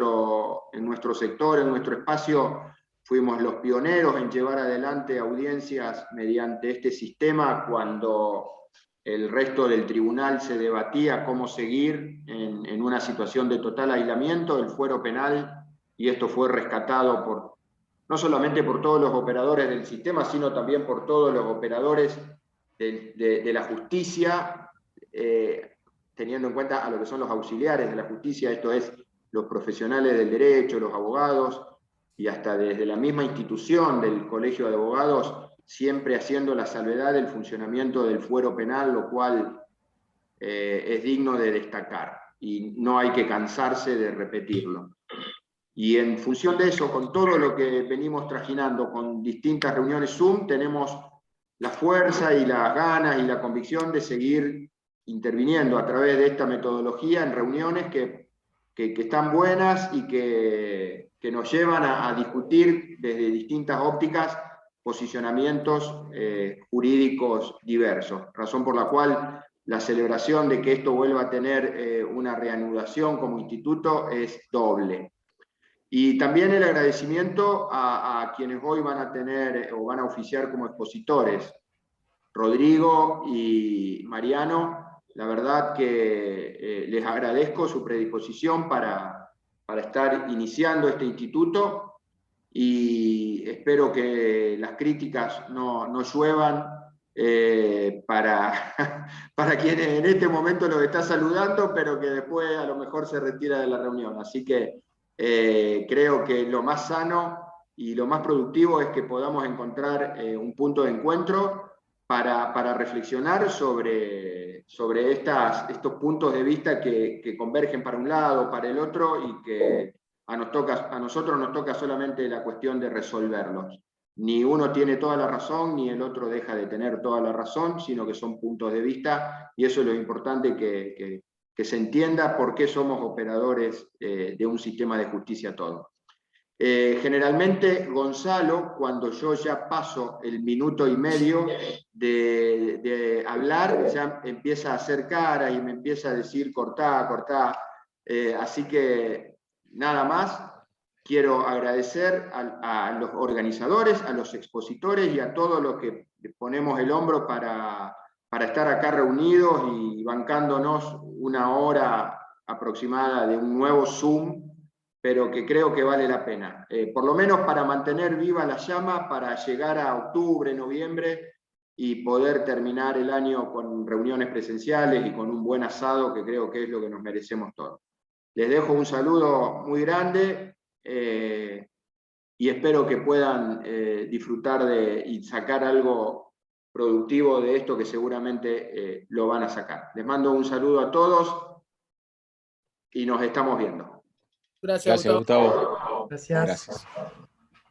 nuestro sector, en nuestro espacio, fuimos los pioneros en llevar adelante audiencias mediante este sistema cuando el resto del tribunal se debatía cómo seguir en una situación de total aislamiento, el fuero penal, y esto fue rescatado no solamente por todos los operadores del sistema, sino también por todos los operadores de la justicia, teniendo en cuenta a lo que son los auxiliares de la justicia, esto es, los profesionales del derecho, los abogados, y hasta desde la misma institución del Colegio de Abogados, siempre haciendo la salvedad del funcionamiento del fuero penal, lo cual es digno de destacar, y no hay que cansarse de repetirlo. Y en función de eso, con todo lo que venimos trajinando, con distintas reuniones Zoom, tenemos la fuerza y las ganas y la convicción de seguir interviniendo a través de esta metodología en reuniones que están buenas y que nos llevan a discutir desde distintas ópticas posicionamientos jurídicos diversos, razón por la cual la celebración de que esto vuelva a tener una reanudación como instituto es doble. Y también el agradecimiento a quienes hoy van a tener o van a oficiar como expositores, Rodrigo y Mariano. La verdad que les agradezco su predisposición para estar iniciando este instituto, y espero que las críticas no lluevan para quienes en este momento los está saludando, pero que después a lo mejor se retira de la reunión. Así que creo que lo más sano y lo más productivo es que podamos encontrar un punto de encuentro para reflexionar sobre estos puntos de vista que convergen para un lado, para el otro, y que a nosotros nos toca solamente la cuestión de resolverlos. Ni uno tiene toda la razón, ni el otro deja de tener toda la razón, sino que son puntos de vista, y eso es lo importante, que se entienda por qué somos operadores de un sistema de justicia todo. Generalmente Gonzalo, cuando yo ya paso el minuto y medio de hablar, ya empieza a hacer cara y me empieza a decir cortá, cortá. Así que nada más, quiero agradecer a los organizadores, a los expositores y a todos los que ponemos el hombro para estar acá reunidos y bancándonos una hora aproximada de un nuevo Zoom, pero que creo que vale la pena, por lo menos para mantener viva la llama, para llegar a octubre, noviembre, y poder terminar el año con reuniones presenciales y con un buen asado, que creo que es lo que nos merecemos todos. Les dejo un saludo muy grande, y espero que puedan disfrutar y sacar algo productivo de esto, que seguramente lo van a sacar. Les mando un saludo a todos y nos estamos viendo. Gracias, Gustavo. Gracias.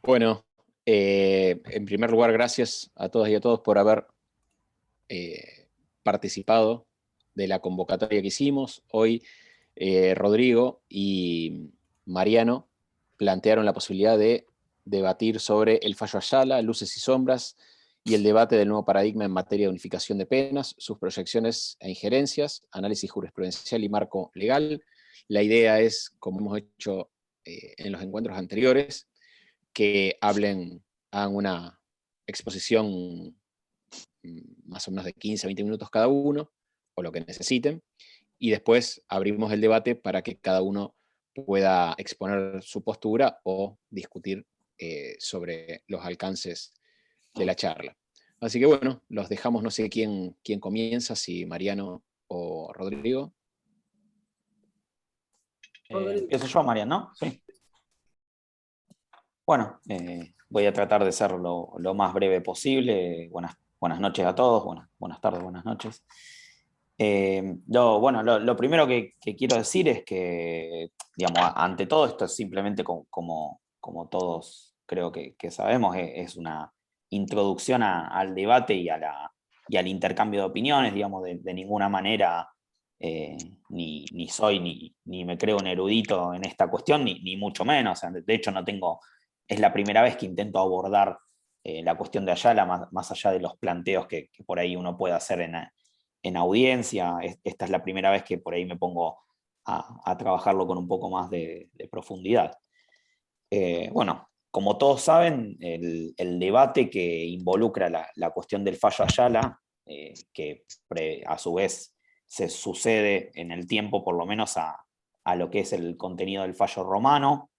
Bueno, en primer lugar, gracias a todas y a todos por haber participado de la convocatoria que hicimos. Hoy Rodrigo y Mariano plantearon la posibilidad de debatir sobre el fallo Ayala, luces y sombras, y el debate del nuevo paradigma en materia de unificación de penas, sus proyecciones e injerencias, análisis jurisprudencial y marco legal. La idea es, como hemos hecho en los encuentros anteriores, que hagan una exposición más o menos de 15 a 20 minutos cada uno, o lo que necesiten, y después abrimos el debate para que cada uno pueda exponer su postura o discutir sobre los alcances de la charla. Así que bueno, los dejamos, no sé quién comienza, si Mariano o Rodrigo. Empiezo yo, Mariano, ¿no? Sí. Bueno, voy a tratar de ser lo más breve posible. Buenas noches a todos, buenas tardes, buenas noches. Lo primero que quiero decir es que, digamos, ante todo esto es simplemente como todos creo que sabemos, es una introducción al debate y al intercambio de opiniones, digamos, de ninguna manera ni soy ni me creo un erudito en esta cuestión, ni mucho menos. O sea, de hecho es la primera vez que intento abordar la cuestión de Ayala, más allá de los planteos que por ahí uno puede hacer en audiencia. Esta es la primera vez que por ahí me pongo a trabajarlo con un poco más de profundidad. Bueno, como todos saben, el debate que involucra la cuestión del fallo Ayala, que a su vez se sucede en el tiempo por lo menos a lo que es el contenido del fallo romano,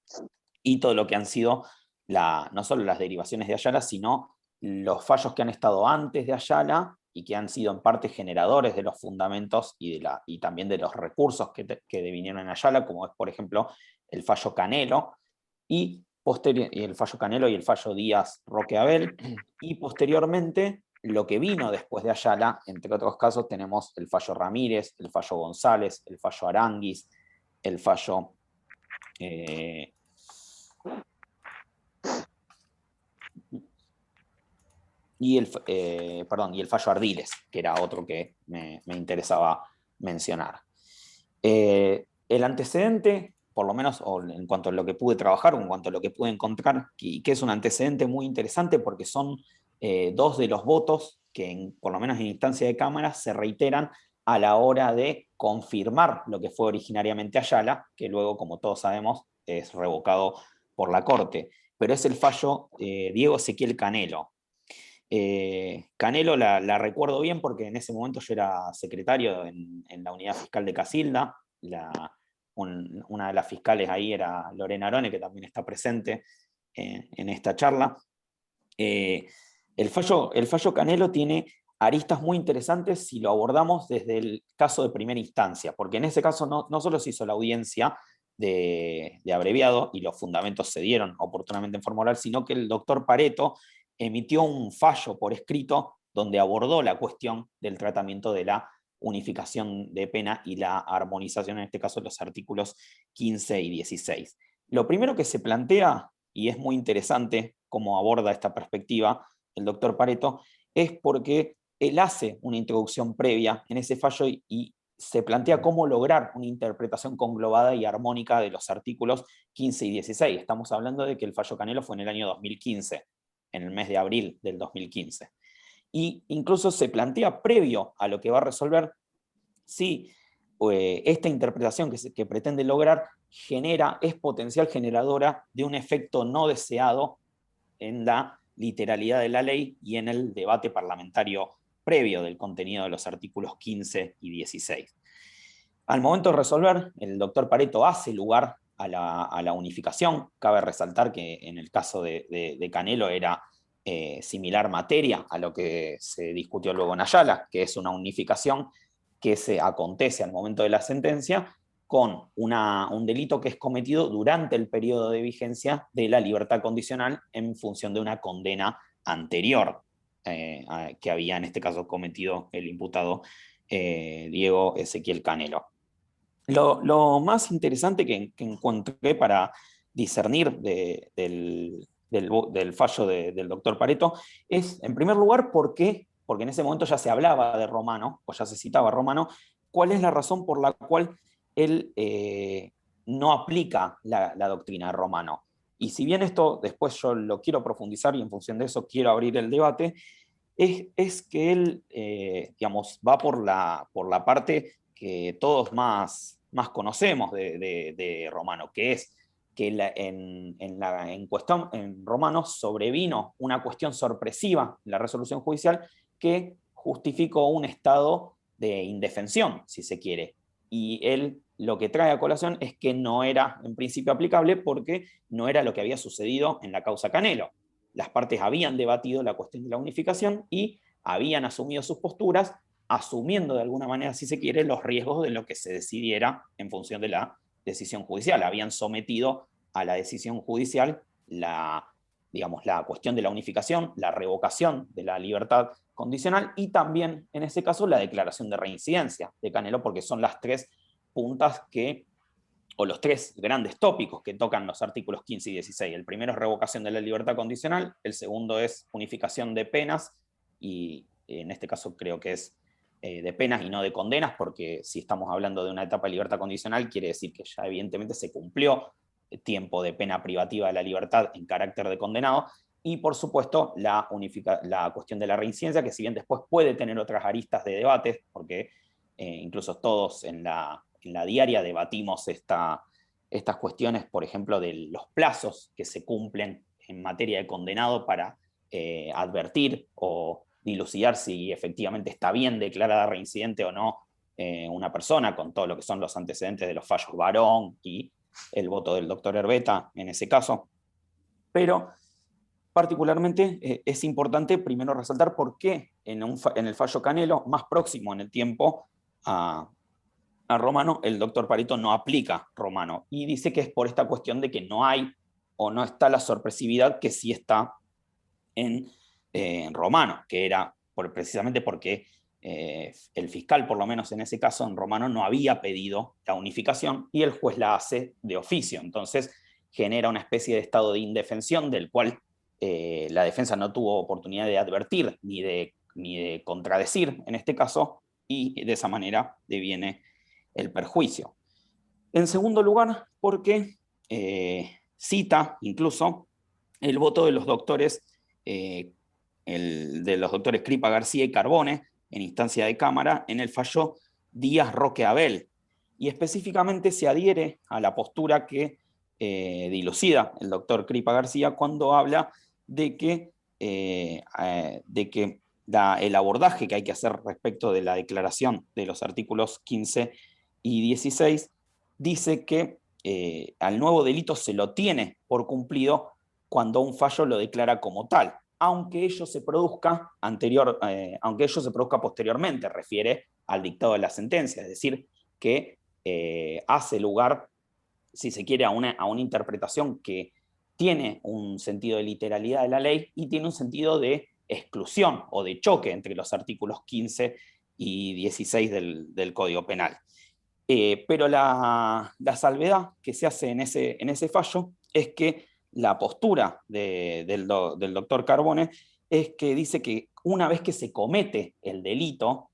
y todo lo que han sido no solo las derivaciones de Ayala, sino los fallos que han estado antes de Ayala y que han sido en parte generadores de los fundamentos y también de los recursos que devinieron en Ayala, como es por ejemplo el fallo Canelo, y el fallo Canelo y el fallo Díaz Roque Abel, y posteriormente lo que vino después de Ayala, entre otros casos tenemos el fallo Ramírez, el fallo González, el fallo Aranguis, el fallo y el fallo Ardiles, que era otro que me interesaba mencionar. El antecedente, por lo menos en cuanto a lo que pude trabajar, o en cuanto a lo que pude encontrar, y que es un antecedente muy interesante porque son dos de los votos que, por lo menos en instancia de Cámara, se reiteran a la hora de confirmar lo que fue originariamente Ayala, que luego, como todos sabemos, es revocado por la Corte. Pero es el fallo Diego Ezequiel Canelo. Canelo la recuerdo bien porque en ese momento yo era secretario en la unidad fiscal de Casilda. Una de las fiscales ahí era Lorena Arone, que también está presente en esta charla. El fallo Canelo tiene aristas muy interesantes si lo abordamos desde el caso de primera instancia, porque en ese caso no solo se hizo la audiencia de abreviado y los fundamentos se dieron oportunamente en forma oral, sino que el doctor Pareto emitió un fallo por escrito donde abordó la cuestión del tratamiento de la unificación de pena y la armonización, en este caso, de los artículos 15 y 16. Lo primero que se plantea, y es muy interesante cómo aborda esta perspectiva el doctor Pareto, es porque él hace una introducción previa en ese fallo y se plantea cómo lograr una interpretación conglobada y armónica de los artículos 15 y 16. Estamos hablando de que el fallo Canelo fue en el año 2015, en el mes de abril del 2015. Y incluso se plantea previo a lo que va a resolver si esta interpretación que pretende lograr es potencial generadora de un efecto no deseado en la literalidad de la ley y en el debate parlamentario previo del contenido de los artículos 15 y 16. Al momento de resolver, el doctor Pareto hace lugar a la unificación. Cabe resaltar que en el caso de Canelo era similar materia a lo que se discutió luego en Ayala, que es una unificación que se acontece al momento de la sentencia con un delito que es cometido durante el periodo de vigencia de la libertad condicional en función de una condena anterior que había en este caso cometido el imputado Diego Ezequiel Canelo. Lo más interesante que encontré para discernir del fallo del doctor Pareto es, en primer lugar, porque en ese momento ya se hablaba de Romano, o ya se citaba Romano, cuál es la razón por la cual él no aplica la doctrina de Romano. Y si bien esto después yo lo quiero profundizar y en función de eso quiero abrir el debate, es que él, digamos, va por la parte que todos más conocemos de Romano, que es que en Romano sobrevino una cuestión sorpresiva en la resolución judicial que justificó un estado de indefensión, si se quiere. Y él lo que trae a colación es que no era en principio aplicable porque no era lo que había sucedido en la causa Canelo. Las partes habían debatido la cuestión de la unificación y habían asumido sus posturas, asumiendo de alguna manera, si se quiere, los riesgos de lo que se decidiera en función de la decisión judicial. Habían sometido a la decisión judicial la cuestión de la unificación, la revocación de la libertad condicional y también, en este caso, la declaración de reincidencia de Canelo, porque son las tres puntas o los tres grandes tópicos que tocan los artículos 15 y 16. El primero es revocación de la libertad condicional, el segundo es unificación de penas, y en este caso creo que es de penas y no de condenas, porque si estamos hablando de una etapa de libertad condicional, quiere decir que ya evidentemente se cumplió tiempo de pena privativa de la libertad en carácter de condenado, y por supuesto la cuestión de la reincidencia, que si bien después puede tener otras aristas de debate, porque incluso todos en la en la diaria debatimos estas cuestiones, por ejemplo, de los plazos que se cumplen en materia de condenado para advertir o dilucidar si efectivamente está bien declarada reincidente o no una persona, con todo lo que son los antecedentes de los fallos Barón y el voto del doctor Herbeta en ese caso. Pero particularmente es importante primero resaltar por qué en el fallo Canelo, más próximo en el tiempo a Romano, el doctor Pareto no aplica Romano, y dice que es por esta cuestión de que no hay o no está la sorpresividad que sí está en Romano, que era precisamente porque el fiscal, por lo menos en ese caso, en Romano no había pedido la unificación y el juez la hace de oficio. Entonces genera una especie de estado de indefensión del cual la defensa no tuvo oportunidad de advertir ni de contradecir en este caso, y de esa manera deviene el perjuicio. En segundo lugar, porque cita incluso el voto de los doctores, de los doctores Cripa, García y Carbone, en instancia de Cámara, en el fallo Díaz Roque Abel, y específicamente se adhiere a la postura que dilucida el doctor Cripa García cuando habla de que el abordaje que hay que hacer respecto de la declaración de los artículos 15 y 16 dice que al nuevo delito se lo tiene por cumplido cuando un fallo lo declara como tal, aunque ello se produzca posteriormente, refiere al dictado de la sentencia, es decir, que hace lugar, si se quiere, a una interpretación que tiene un sentido de literalidad de la ley y tiene un sentido de exclusión o de choque entre los artículos 15 y 16 del Código Penal. Pero la salvedad que se hace en ese fallo es que la postura del doctor Carbone es que dice que una vez que se comete el delito,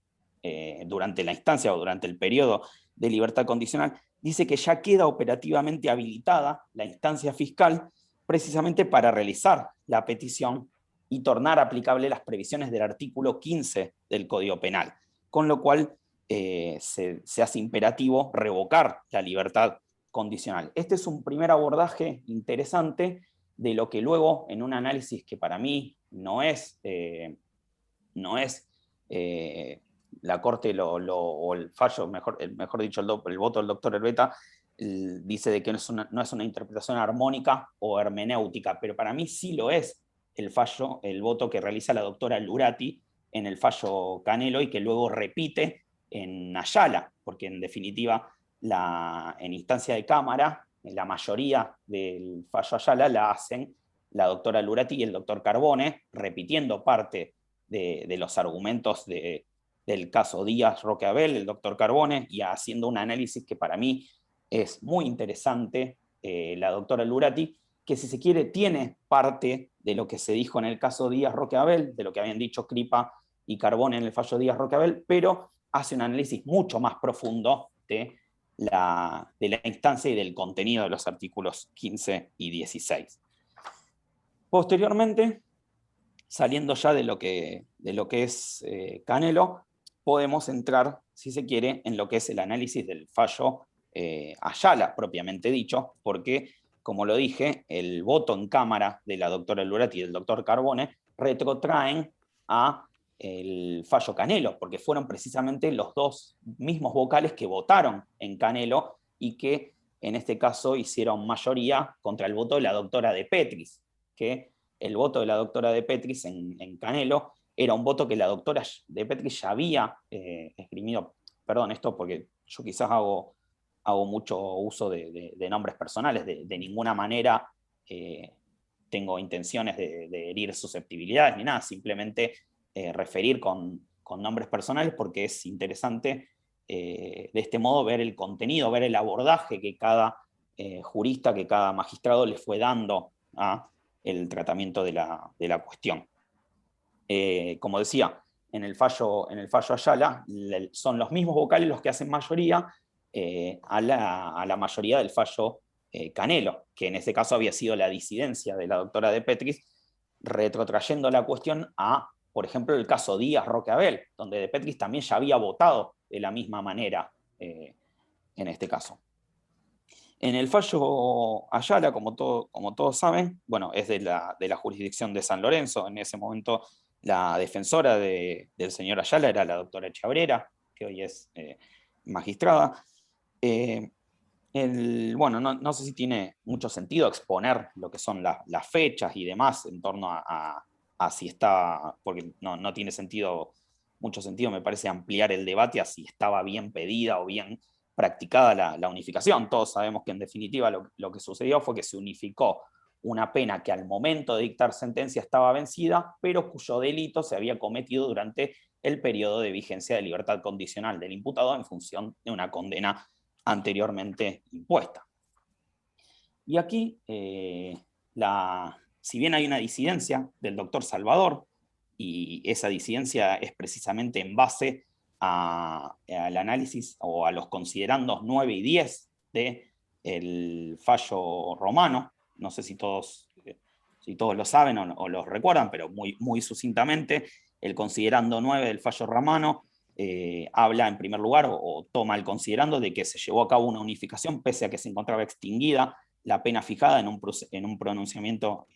durante la instancia o durante el periodo de libertad condicional, dice que ya queda operativamente habilitada la instancia fiscal precisamente para realizar la petición y tornar aplicable las previsiones del artículo 15 del Código Penal, con lo cual se hace imperativo revocar la libertad condicional. Este es un primer abordaje interesante de lo que luego, en un análisis que para mí no es la Corte o el fallo, mejor dicho, el voto del doctor Herbeta, dice de que no es una interpretación armónica o hermenéutica, pero para mí sí lo es el voto que realiza la doctora Lurati en el fallo Canelo y que luego repite en Ayala, porque en definitiva en instancia de Cámara la mayoría del fallo Ayala la hacen la doctora Lurati y el doctor Carbone, repitiendo parte de los argumentos del caso Díaz Roque Abel, el doctor Carbone, y haciendo un análisis que para mí es muy interesante, la doctora Lurati, que si se quiere tiene parte de lo que se dijo en el caso Díaz Roque Abel, de lo que habían dicho Cripa y Carbone en el fallo Díaz Roque Abel, pero hace un análisis mucho más profundo de la instancia y del contenido de los artículos 15 y 16. Posteriormente, saliendo ya de lo que es Canelo, podemos entrar, si se quiere, en lo que es el análisis del fallo Ayala, propiamente dicho, porque, como lo dije, el voto en Cámara de la doctora Lurati y del doctor Carbone retrotraen a el fallo Canelo, porque fueron precisamente los dos mismos vocales que votaron en Canelo y que en este caso hicieron mayoría contra el voto de la doctora de Petris, que el voto de la doctora de Petris en Canelo era un voto que la doctora de Petris ya había esgrimido. Perdón, esto porque yo quizás hago mucho uso de nombres personales, de ninguna manera tengo intenciones de herir susceptibilidades ni nada, simplemente referir con nombres personales porque es interesante de este modo ver el contenido, ver el abordaje que cada jurista, que cada magistrado le fue dando a el tratamiento de la cuestión. Como decía, en el fallo Ayala son los mismos vocales los que hacen mayoría a la mayoría del fallo Canelo, que en ese caso había sido la disidencia de la doctora de Petris, retrotrayendo la cuestión a, por ejemplo, el caso Díaz Roque Abel, donde de Petris también ya había votado de la misma manera en este caso. En el fallo Ayala, como todos saben, bueno, es de la jurisdicción de San Lorenzo. En ese momento la defensora del señor Ayala era la doctora Chabrera, que hoy es magistrada. Bueno, no sé si tiene mucho sentido exponer lo que son las fechas y demás en torno a si está, porque no tiene mucho sentido, me parece, ampliar el debate a si estaba bien pedida o bien practicada la unificación. Todos sabemos que en definitiva lo que sucedió fue que se unificó una pena que al momento de dictar sentencia estaba vencida, pero cuyo delito se había cometido durante el periodo de vigencia de libertad condicional del imputado en función de una condena anteriormente impuesta. Y aquí, si bien hay una disidencia del doctor Salvador, y esa disidencia es precisamente en base al análisis o a los considerandos 9 y 10 del fallo romano, no sé si todos lo saben o los recuerdan, pero muy sucintamente, el considerando 9 del fallo romano habla en primer lugar o toma el considerando de que se llevó a cabo una unificación pese a que se encontraba extinguida la pena fijada en un pronunciamiento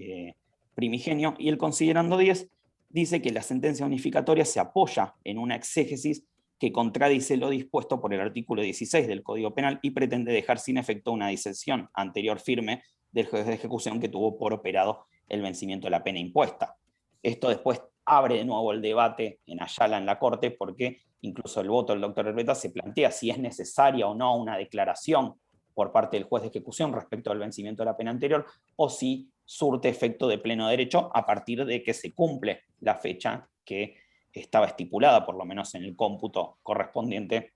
primigenio, y el considerando 10 dice que la sentencia unificatoria se apoya en una exégesis que contradice lo dispuesto por el artículo 16 del Código Penal y pretende dejar sin efecto una disección anterior firme del juez de ejecución que tuvo por operado el vencimiento de la pena impuesta. Esto después abre de nuevo el debate en Ayala en la Corte, porque incluso el voto del doctor Herbeta se plantea si es necesaria o no una declaración por parte del juez de ejecución respecto al vencimiento de la pena anterior, o si surte efecto de pleno derecho a partir de que se cumple la fecha que estaba estipulada, por lo menos en el cómputo correspondiente,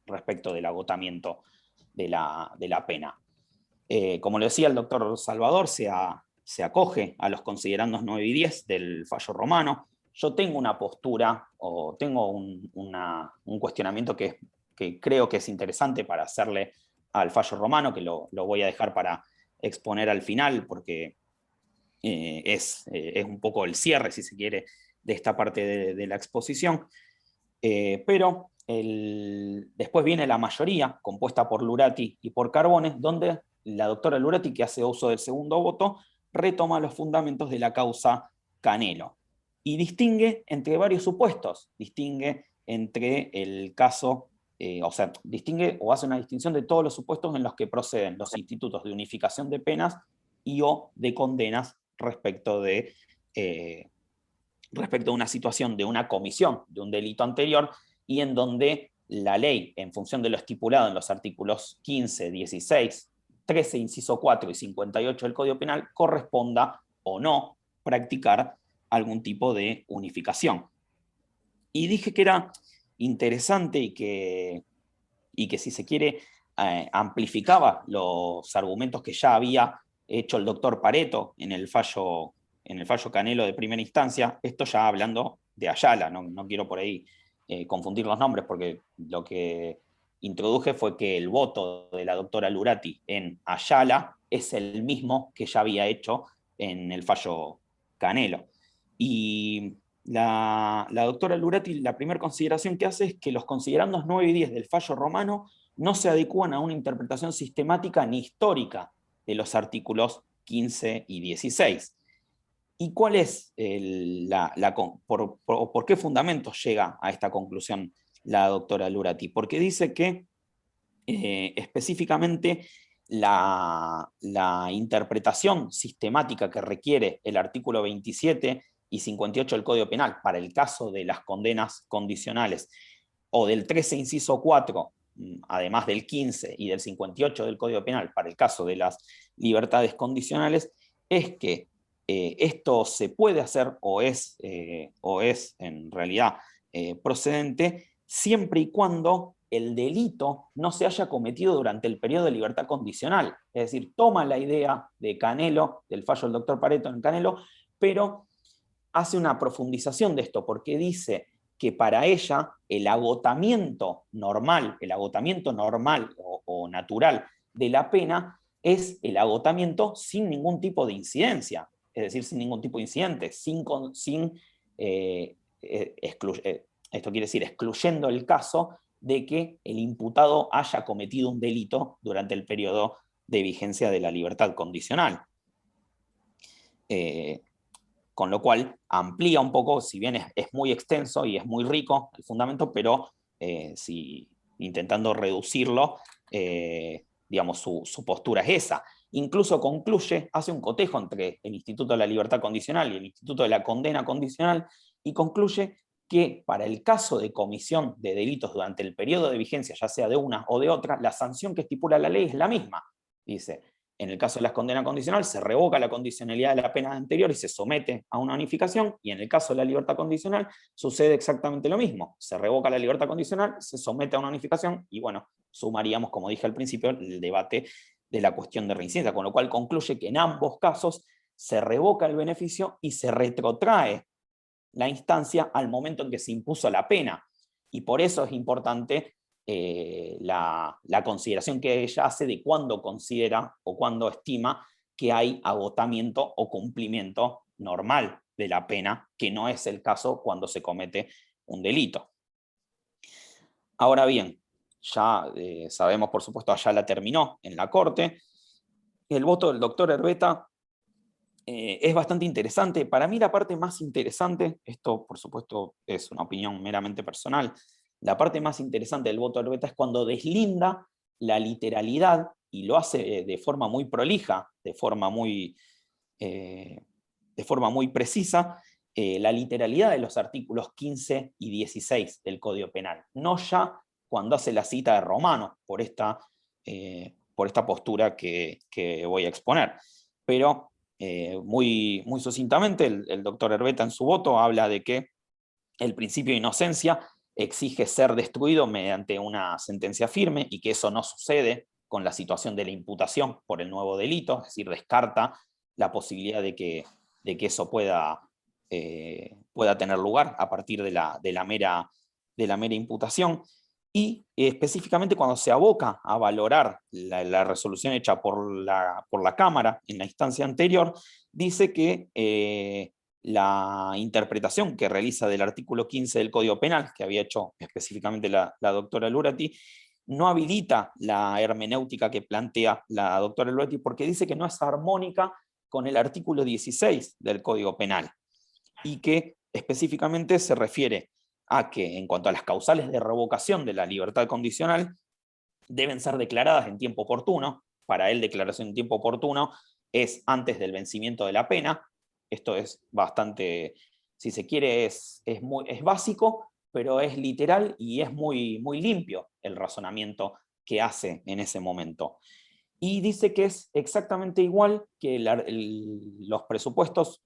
respecto del agotamiento de la pena. Como lo decía el doctor Salvador, se acoge a los considerandos 9 y 10 del fallo romano. Yo tengo una postura, o tengo un cuestionamiento que creo que es interesante para hacerle al fallo romano, que lo voy a dejar para exponer al final, porque es un poco el cierre, si se quiere, de esta parte de la exposición. Pero después viene la mayoría, compuesta por Lurati y por Carbones, donde la doctora Lurati, que hace uso del segundo voto, retoma los fundamentos de la causa Canelo y distingue entre varios supuestos, distingue entre el caso, distingue o hace una distinción de todos los supuestos en los que proceden los institutos de unificación de penas y o de condenas respecto de una situación de una comisión de un delito anterior, y en donde la ley, en función de lo estipulado en los artículos 15, 16, 13, inciso 4 y 58 del Código Penal, corresponda o no practicar algún tipo de unificación. Y dije que era interesante y que si se quiere amplificaba los argumentos que ya había hecho el doctor Pareto en el fallo Canelo de primera instancia, esto ya hablando de Ayala, no quiero por ahí confundir los nombres, porque lo que introduje fue que el voto de la doctora Lurati en Ayala es el mismo que ya había hecho en el fallo Canelo. Y la doctora Lurati, la primera consideración que hace es que los considerandos 9 y 10 del fallo romano no se adecúan a una interpretación sistemática ni histórica de los artículos 15 y 16. ¿Y cuál es por qué fundamentos llega a esta conclusión la doctora Lurati? Porque dice que específicamente la interpretación sistemática que requiere el artículo 27 y 58 del Código Penal para el caso de las condenas condicionales, o del 13 inciso 4, además del 15 y del 58 del Código Penal para el caso de las libertades condicionales, es que esto se puede hacer o es en realidad procedente siempre y cuando el delito no se haya cometido durante el periodo de libertad condicional. Es decir, toma la idea de Canelo, del fallo del doctor Pareto en Canelo, pero hace una profundización de esto, porque dice que para ella el agotamiento normal o natural de la pena es el agotamiento sin ningún tipo de incidencia, es decir, sin ningún tipo de incidente, esto quiere decir excluyendo el caso de que el imputado haya cometido un delito durante el periodo de vigencia de la libertad condicional. Con lo cual amplía un poco, si bien es muy extenso y es muy rico el fundamento, pero intentando reducirlo, digamos, su postura es esa. Incluso concluye, hace un cotejo entre el Instituto de la Libertad Condicional y el Instituto de la Condena Condicional, y concluye que para el caso de comisión de delitos durante el periodo de vigencia, ya sea de una o de otra, la sanción que estipula la ley es la misma. Dice, en el caso de la condena condicional, se revoca la condicionalidad de la pena anterior y se somete a una unificación, y en el caso de la libertad condicional sucede exactamente lo mismo. Se revoca la libertad condicional, se somete a una unificación, y bueno, sumaríamos, como dije al principio, el debate de la cuestión de reincidencia, con lo cual concluye que en ambos casos se revoca el beneficio y se retrotrae la instancia al momento en que se impuso la pena. Y por eso es importante la consideración que ella hace de cuándo considera o cuándo estima que hay agotamiento o cumplimiento normal de la pena, que no es el caso cuando se comete un delito. Ahora bien, ya sabemos, por supuesto, Ayala terminó en la Corte. El voto del doctor Herbeta es bastante interesante. Para mí la parte más interesante, esto por supuesto es una opinión meramente personal, la parte más interesante del voto de Herbeta es cuando deslinda la literalidad, y lo hace de forma muy prolija, de forma muy precisa, la literalidad de los artículos 15 y 16 del Código Penal. No ya cuando hace la cita de Romano, por esta postura que voy a exponer. Pero muy sucintamente, el doctor Herbeta en su voto habla de que el principio de inocencia exige ser destruido mediante una sentencia firme, y que eso no sucede con la situación de la imputación por el nuevo delito, es decir, descarta la posibilidad de que eso pueda tener lugar a partir de la mera imputación. Y específicamente cuando se aboca a valorar la resolución hecha por la Cámara en la instancia anterior, dice que la interpretación que realiza del artículo 15 del Código Penal, que había hecho específicamente la doctora Lurati, no habilita la hermenéutica que plantea la doctora Lurati, porque dice que no es armónica con el artículo 16 del Código Penal, y que específicamente se refiere a que en cuanto a las causales de revocación de la libertad condicional, deben ser declaradas en tiempo oportuno. Para él, declaración en tiempo oportuno es antes del vencimiento de la pena. Esto es bastante, si se quiere, es básico, pero es literal y es muy limpio el razonamiento que hace en ese momento. Y dice que es exactamente igual que los presupuestos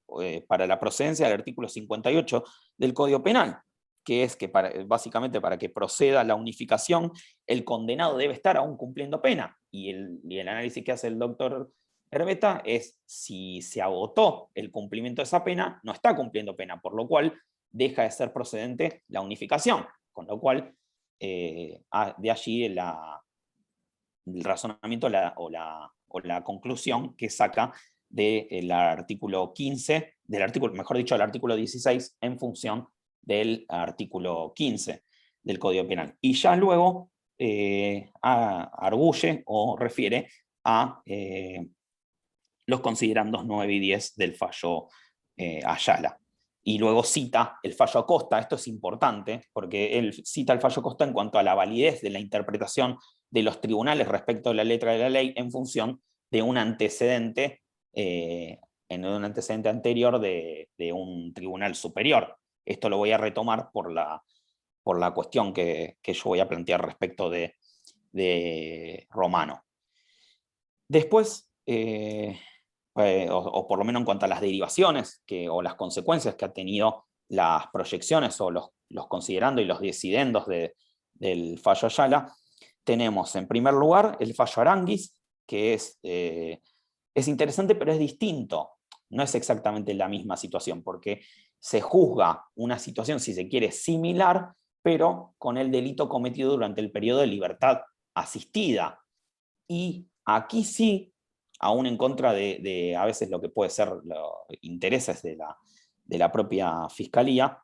para la procedencia del artículo 58 del Código Penal, que es que básicamente para que proceda la unificación, el condenado debe estar aún cumpliendo pena. Y el análisis que hace el doctor Herbeta es si se agotó el cumplimiento de esa pena, no está cumpliendo pena, por lo cual deja de ser procedente la unificación, con lo cual de allí el razonamiento o la conclusión que saca del artículo 15, mejor dicho, del artículo 16 en función del artículo 15 del Código Penal. Y ya luego arguye o refiere a los considerandos 9 y 10 del fallo Ayala. Y luego cita el fallo Acosta. Esto es importante porque él cita el fallo Acosta en cuanto a la validez de la interpretación de los tribunales respecto a la letra de la ley en función de un antecedente, anterior de un tribunal superior. Esto lo voy a retomar por la cuestión que yo voy a plantear respecto de Romano. Después, o por lo menos en cuanto a las derivaciones o las consecuencias que ha tenido las proyecciones o los considerandos y los decidendos del fallo Ayala, tenemos en primer lugar el fallo Aranguis, que es interesante pero es distinto, no es exactamente la misma situación, porque se juzga una situación, si se quiere, similar, pero con el delito cometido durante el periodo de libertad asistida. Y aquí sí, aún en contra de a veces lo que puede ser los intereses de la propia fiscalía,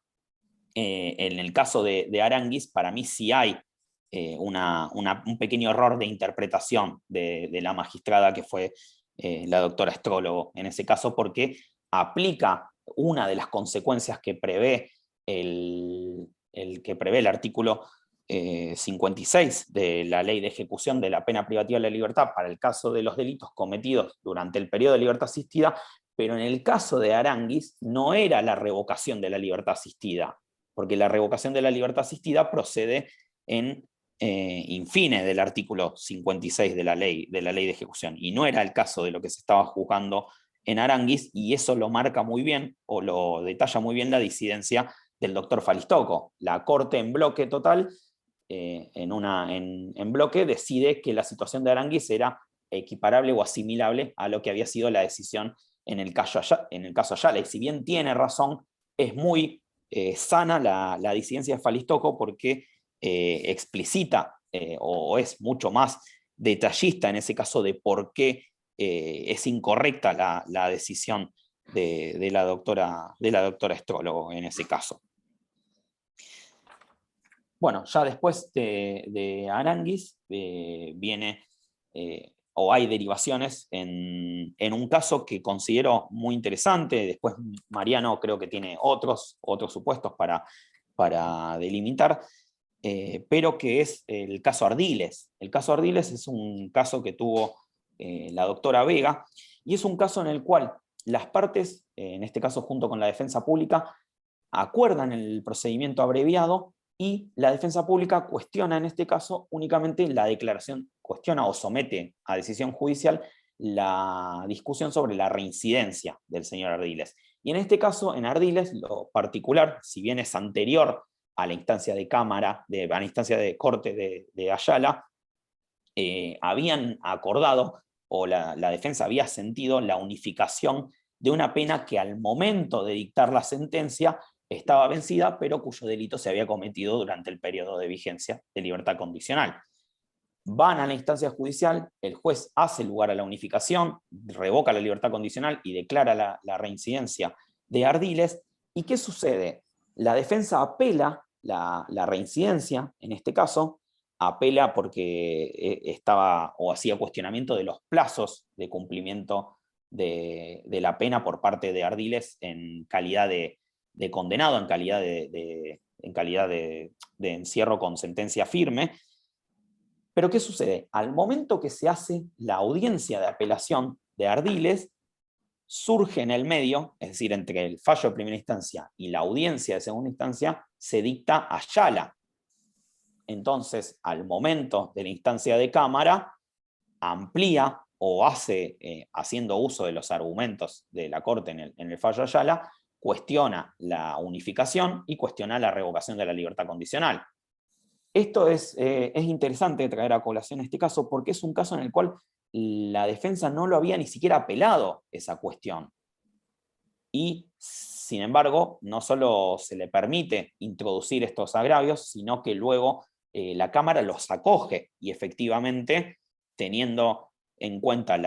en el caso de Aranguis, para mí sí hay un pequeño error de interpretación de la magistrada que fue la doctora Astrólogo en ese caso, porque aplica una de las consecuencias que prevé el artículo 56 de la Ley de Ejecución de la Pena Privativa de la Libertad para el caso de los delitos cometidos durante el periodo de libertad asistida, pero en el caso de Aránguiz no era la revocación de la libertad asistida, porque la revocación de la libertad asistida procede en infine del artículo 56 de la ley de ejecución, y no era el caso de lo que se estaba juzgando en Aránguiz, y eso lo marca muy bien, o lo detalla muy bien la disidencia del doctor Falistoco. La Corte en bloque total, en bloque, decide que la situación de Aránguiz era equiparable o asimilable a lo que había sido la decisión en el caso Ayala, y si bien tiene razón, es muy sana la disidencia de Falistoco, porque explicita o es mucho más detallista en ese caso de por qué es incorrecta la decisión de la doctora Astrólogo en ese caso. Bueno, ya después de Aránguiz viene, o hay derivaciones en un caso que considero muy interesante. Después Mariano creo que tiene otros supuestos para delimitar, pero que es el caso Ardiles. El caso Ardiles es un caso que tuvo la doctora Vega, y es un caso en el cual las partes, en este caso junto con la defensa pública, acuerdan el procedimiento abreviado, y la defensa pública cuestiona en este caso únicamente la declaración, cuestiona o somete a decisión judicial la discusión sobre la reincidencia del señor Ardiles. Y en este caso, en Ardiles, lo particular, si bien es anterior a la instancia de Cámara, a la instancia de Corte de Ayala, habían acordado, o la defensa había sentido la unificación de una pena que al momento de dictar la sentencia estaba vencida, pero cuyo delito se había cometido durante el periodo de vigencia de libertad condicional. Van a la instancia judicial, el juez hace lugar a la unificación, revoca la libertad condicional y declara la reincidencia de Ardiles. ¿Y qué sucede? La defensa apela la reincidencia, en este caso, apela porque estaba o hacía cuestionamiento de los plazos de cumplimiento de la pena por parte de Ardiles en calidad de condenado, en calidad de encierro con sentencia firme. Pero ¿qué sucede? Al momento que se hace la audiencia de apelación de Ardiles, surge en el medio, es decir, entre el fallo de primera instancia y la audiencia de segunda instancia, se dicta Ayala. Entonces, al momento de la instancia de Cámara, amplía o hace, haciendo uso de los argumentos de la Corte en el fallo Ayala, cuestiona la unificación y cuestiona la revocación de la libertad condicional. Esto es interesante traer a colación este caso, porque es un caso en el cual la defensa no lo había ni siquiera apelado esa cuestión. Y, sin embargo, no solo se le permite introducir estos agravios, sino que luego la Cámara los acoge, y efectivamente, teniendo en cuenta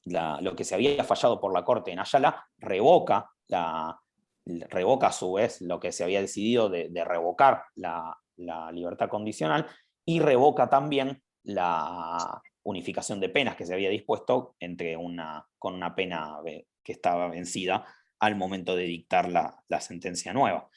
lo que se había fallado por la Corte en Ayala, revoca a su vez lo que se había decidido de revocar la libertad condicional, y revoca también la unificación de penas que se había dispuesto con una pena que estaba vencida al momento de dictar la sentencia nueva.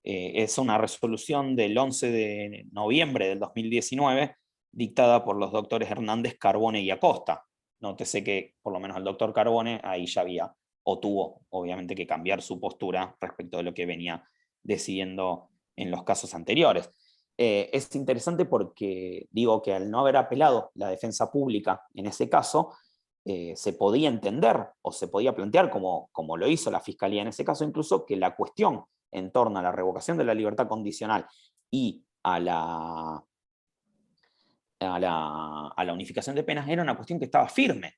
Es una resolución del 11 de noviembre del 2019, dictada por los doctores Hernández, Carbone y Acosta. Nótese que por lo menos el doctor Carbone ahí ya había, o tuvo obviamente que cambiar su postura respecto de lo que venía decidiendo en los casos anteriores. Es interesante porque digo que al no haber apelado la defensa pública en ese caso, se podía entender o se podía plantear, como lo hizo la Fiscalía en ese caso, incluso que la cuestión en torno a la revocación de la libertad condicional y a la unificación de penas era una cuestión que estaba firme,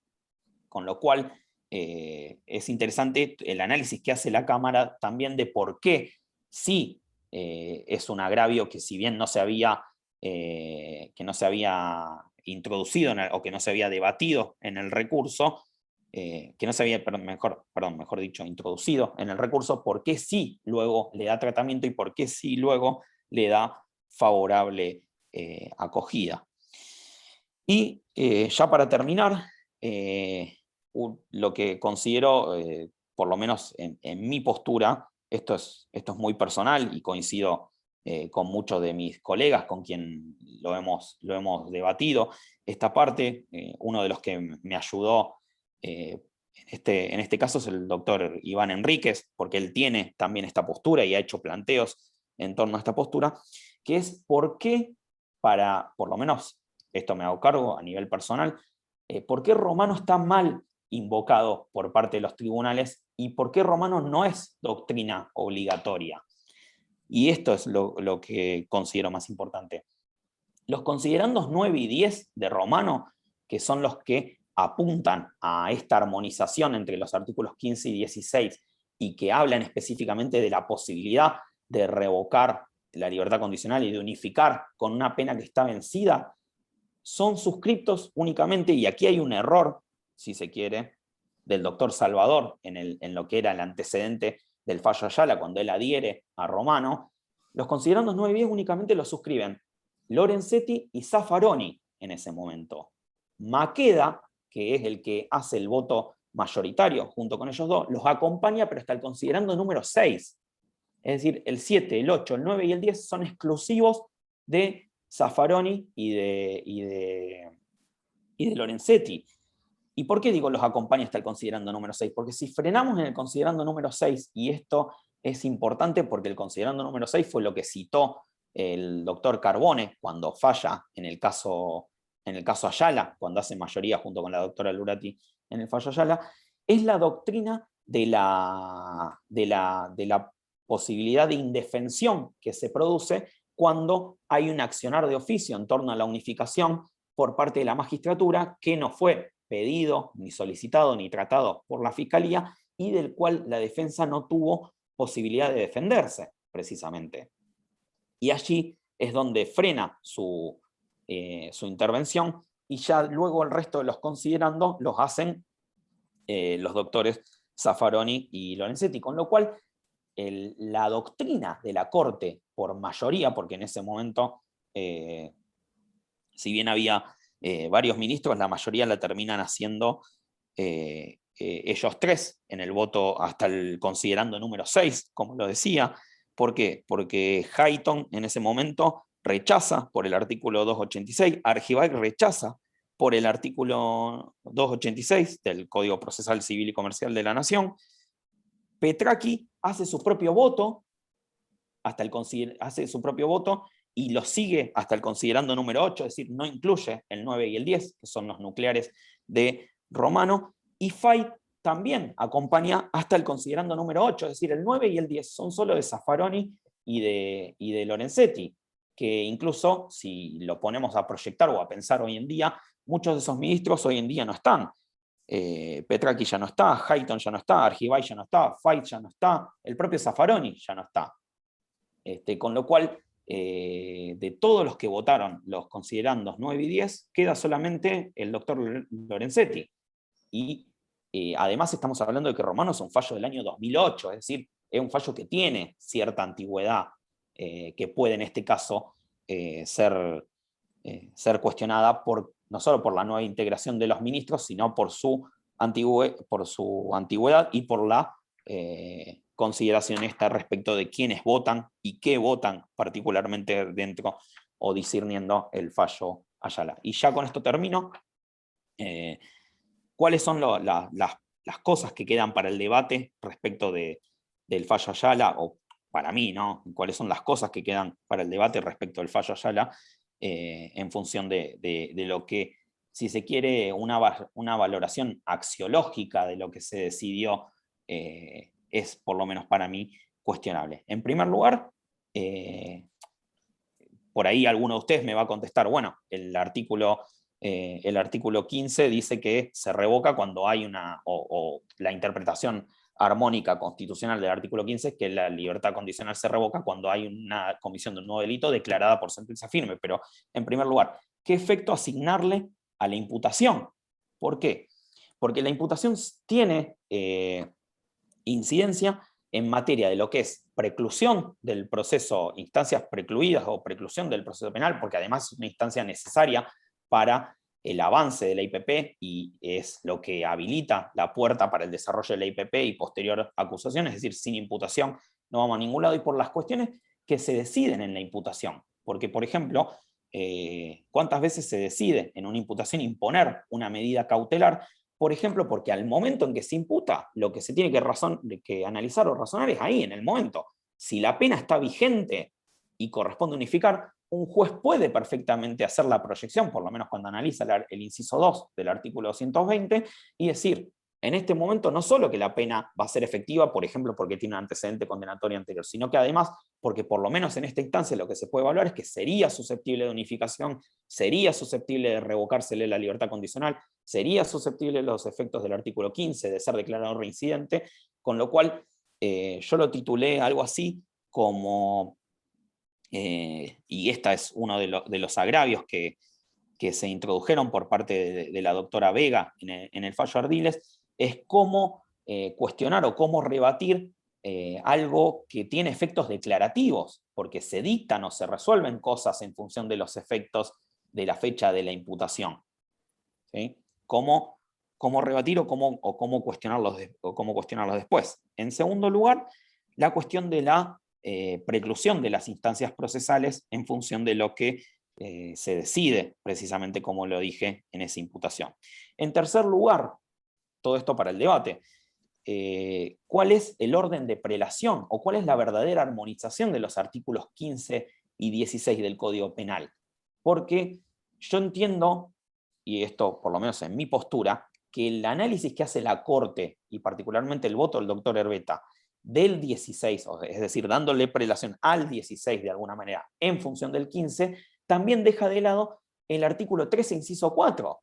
con lo cual es interesante el análisis que hace la Cámara también de por qué sí es un agravio que, si bien no se había introducido o que no se había debatido en el recurso, que no se había, mejor dicho, introducido en el recurso, por qué sí luego le da tratamiento y por qué sí luego le da favorable acogida. Y ya para terminar, lo que considero, por lo menos en mi postura, esto es muy personal y coincido con muchos de mis colegas con quien lo hemos debatido. Esta parte, uno de los que me ayudó en este caso es el doctor Iván Enríquez, porque él tiene también esta postura y ha hecho planteos en torno a esta postura, que es por qué, por lo menos esto me hago cargo a nivel personal, por qué Romano está mal invocado por parte de los tribunales y por qué Romano no es doctrina obligatoria. Y esto es lo que considero más importante. Los considerandos 9 y 10 de Romano, que son los que apuntan a esta armonización entre los artículos 15 y 16 y que hablan específicamente de la posibilidad de revocar la libertad condicional y de unificar con una pena que está vencida, son suscriptos únicamente, y aquí hay un error, si se quiere, del doctor Salvador en lo que era el antecedente del fallo Ayala, cuando él adhiere a Romano. Los considerandos 9 y 10 únicamente los suscriben Lorenzetti y Zaffaroni en ese momento. Maqueda, que es el que hace el voto mayoritario junto con ellos dos, los acompaña, pero hasta el considerando número 6. Es decir, el 7, el 8, el 9 y el 10 son exclusivos de Zaffaroni y de Lorenzetti. ¿Y por qué digo los acompaña hasta el considerando número 6? Porque si frenamos en el considerando número 6, y esto es importante porque el considerando número 6 fue lo que citó el doctor Carbone cuando falla en el caso Ayala, cuando hace mayoría junto con la doctora Lurati en el fallo Ayala, es la doctrina de la posibilidad de indefensión que se produce cuando hay un accionar de oficio en torno a la unificación por parte de la magistratura que no fue pedido, ni solicitado, ni tratado por la Fiscalía, y del cual la defensa no tuvo posibilidad de defenderse, precisamente. Y allí es donde frena su intervención, y ya luego el resto de los considerandos los hacen los doctores Zaffaroni y Lorenzetti, con lo cual la doctrina de la Corte por mayoría, porque en ese momento, si bien había varios ministros, la mayoría la terminan haciendo ellos tres en el voto hasta el considerando número 6, como lo decía. ¿Por qué? Porque Hayton en ese momento rechaza por el artículo 286, Argibay rechaza por el artículo 286 del Código Procesal Civil y Comercial de la Nación. Petraki hace su propio voto, hace su propio voto y lo sigue hasta el considerando número 8, es decir, no incluye el 9 y el 10, que son los nucleares de Romano, y Fay también acompaña hasta el considerando número 8, es decir, el 9 y el 10 son solo de Zaffaroni y de Lorenzetti, que incluso si lo ponemos a proyectar o a pensar hoy en día, muchos de esos ministros hoy en día no están. Petraki ya no está, Hayton ya no está, Argibay ya no está, Fay ya no está, el propio Zaffaroni ya no está. Con lo cual, de todos los que votaron los considerandos 9 y 10, queda solamente el doctor Lorenzetti. Y además estamos hablando de que Romano es un fallo del año 2008, es decir, es un fallo que tiene cierta antigüedad, que puede en este caso ser cuestionada no solo por la nueva integración de los ministros, sino por su antigüedad y por la consideración esta respecto de quiénes votan y qué votan particularmente dentro o discerniendo el fallo Ayala. Y ya con esto termino. ¿Cuáles son las cosas que quedan para el debate respecto del fallo Ayala? O para mí, ¿no? ¿Cuáles son las cosas que quedan para el debate respecto del fallo Ayala en función de lo que, si se quiere, una valoración axiológica de lo que se decidió es, por lo menos para mí, cuestionable? En primer lugar, por ahí alguno de ustedes me va a contestar, bueno, el artículo 15 dice que se revoca cuando hay la interpretación armónica constitucional del artículo 15 es que la libertad condicional se revoca cuando hay una comisión de un nuevo delito declarada por sentencia firme. Pero, en primer lugar, ¿qué efecto asignarle a la imputación? ¿Por qué? Porque la imputación tiene incidencia en materia de lo que es preclusión del proceso, instancias precluidas o preclusión del proceso penal, porque además es una instancia necesaria para el avance de la IPP y es lo que habilita la puerta para el desarrollo de la IPP y posterior acusación, es decir, sin imputación no vamos a ningún lado, y por las cuestiones que se deciden en la imputación. Porque, por ejemplo, ¿cuántas veces se decide en una imputación imponer una medida cautelar? Por ejemplo, porque al momento en que se imputa, lo que se tiene que analizar o razonar es ahí, en el momento. Si la pena está vigente y corresponde unificar, un juez puede perfectamente hacer la proyección, por lo menos cuando analiza el inciso 2 del artículo 220, y decir, en este momento no solo que la pena va a ser efectiva, por ejemplo, porque tiene un antecedente condenatorio anterior, sino que además, porque por lo menos en esta instancia lo que se puede evaluar es que sería susceptible de unificación, sería susceptible de revocársele la libertad condicional, sería susceptible de los efectos del artículo 15 de ser declarado reincidente, con lo cual yo lo titulé algo así como, y esta es uno de los agravios que se introdujeron por parte de la doctora Vega en el fallo Ardiles, es cómo cuestionar o cómo rebatir algo que tiene efectos declarativos, porque se dictan o se resuelven cosas en función de los efectos de la fecha de la imputación. ¿Sí? ¿Cómo rebatir o cómo cuestionarlos después? En segundo lugar, la cuestión de la preclusión de las instancias procesales en función de lo que se decide, precisamente como lo dije en esa imputación. En tercer lugar, todo esto para el debate, ¿cuál es el orden de prelación o cuál es la verdadera armonización de los artículos 15 y 16 del Código Penal? Porque yo entiendo, y esto por lo menos en mi postura, que el análisis que hace la Corte, y particularmente el voto del doctor Herbeta, del 16, es decir, dándole prelación al 16 de alguna manera en función del 15, también deja de lado el artículo 13, inciso 4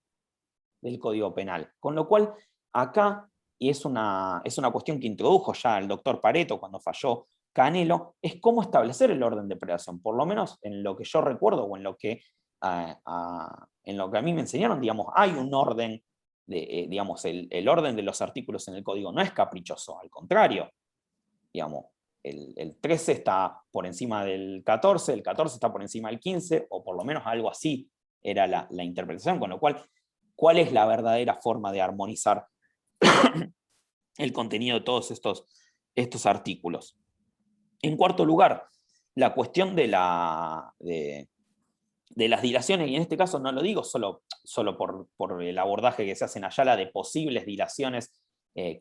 del Código Penal. Con lo cual, acá, y es una cuestión que introdujo ya el doctor Pareto cuando falló Canelo, es cómo establecer el orden de prelación. Por lo menos en lo que yo recuerdo o en lo que a mí me enseñaron, digamos, hay un orden, digamos, el orden de los artículos en el código no es caprichoso, al contrario, digamos, el 13 está por encima del 14, el 14 está por encima del 15, o por lo menos algo así era la interpretación, con lo cual, ¿cuál es la verdadera forma de armonizar el contenido de todos estos artículos? En cuarto lugar, la cuestión de las dilaciones, y en este caso no lo digo solo por el abordaje que se hace en Ayala de posibles dilaciones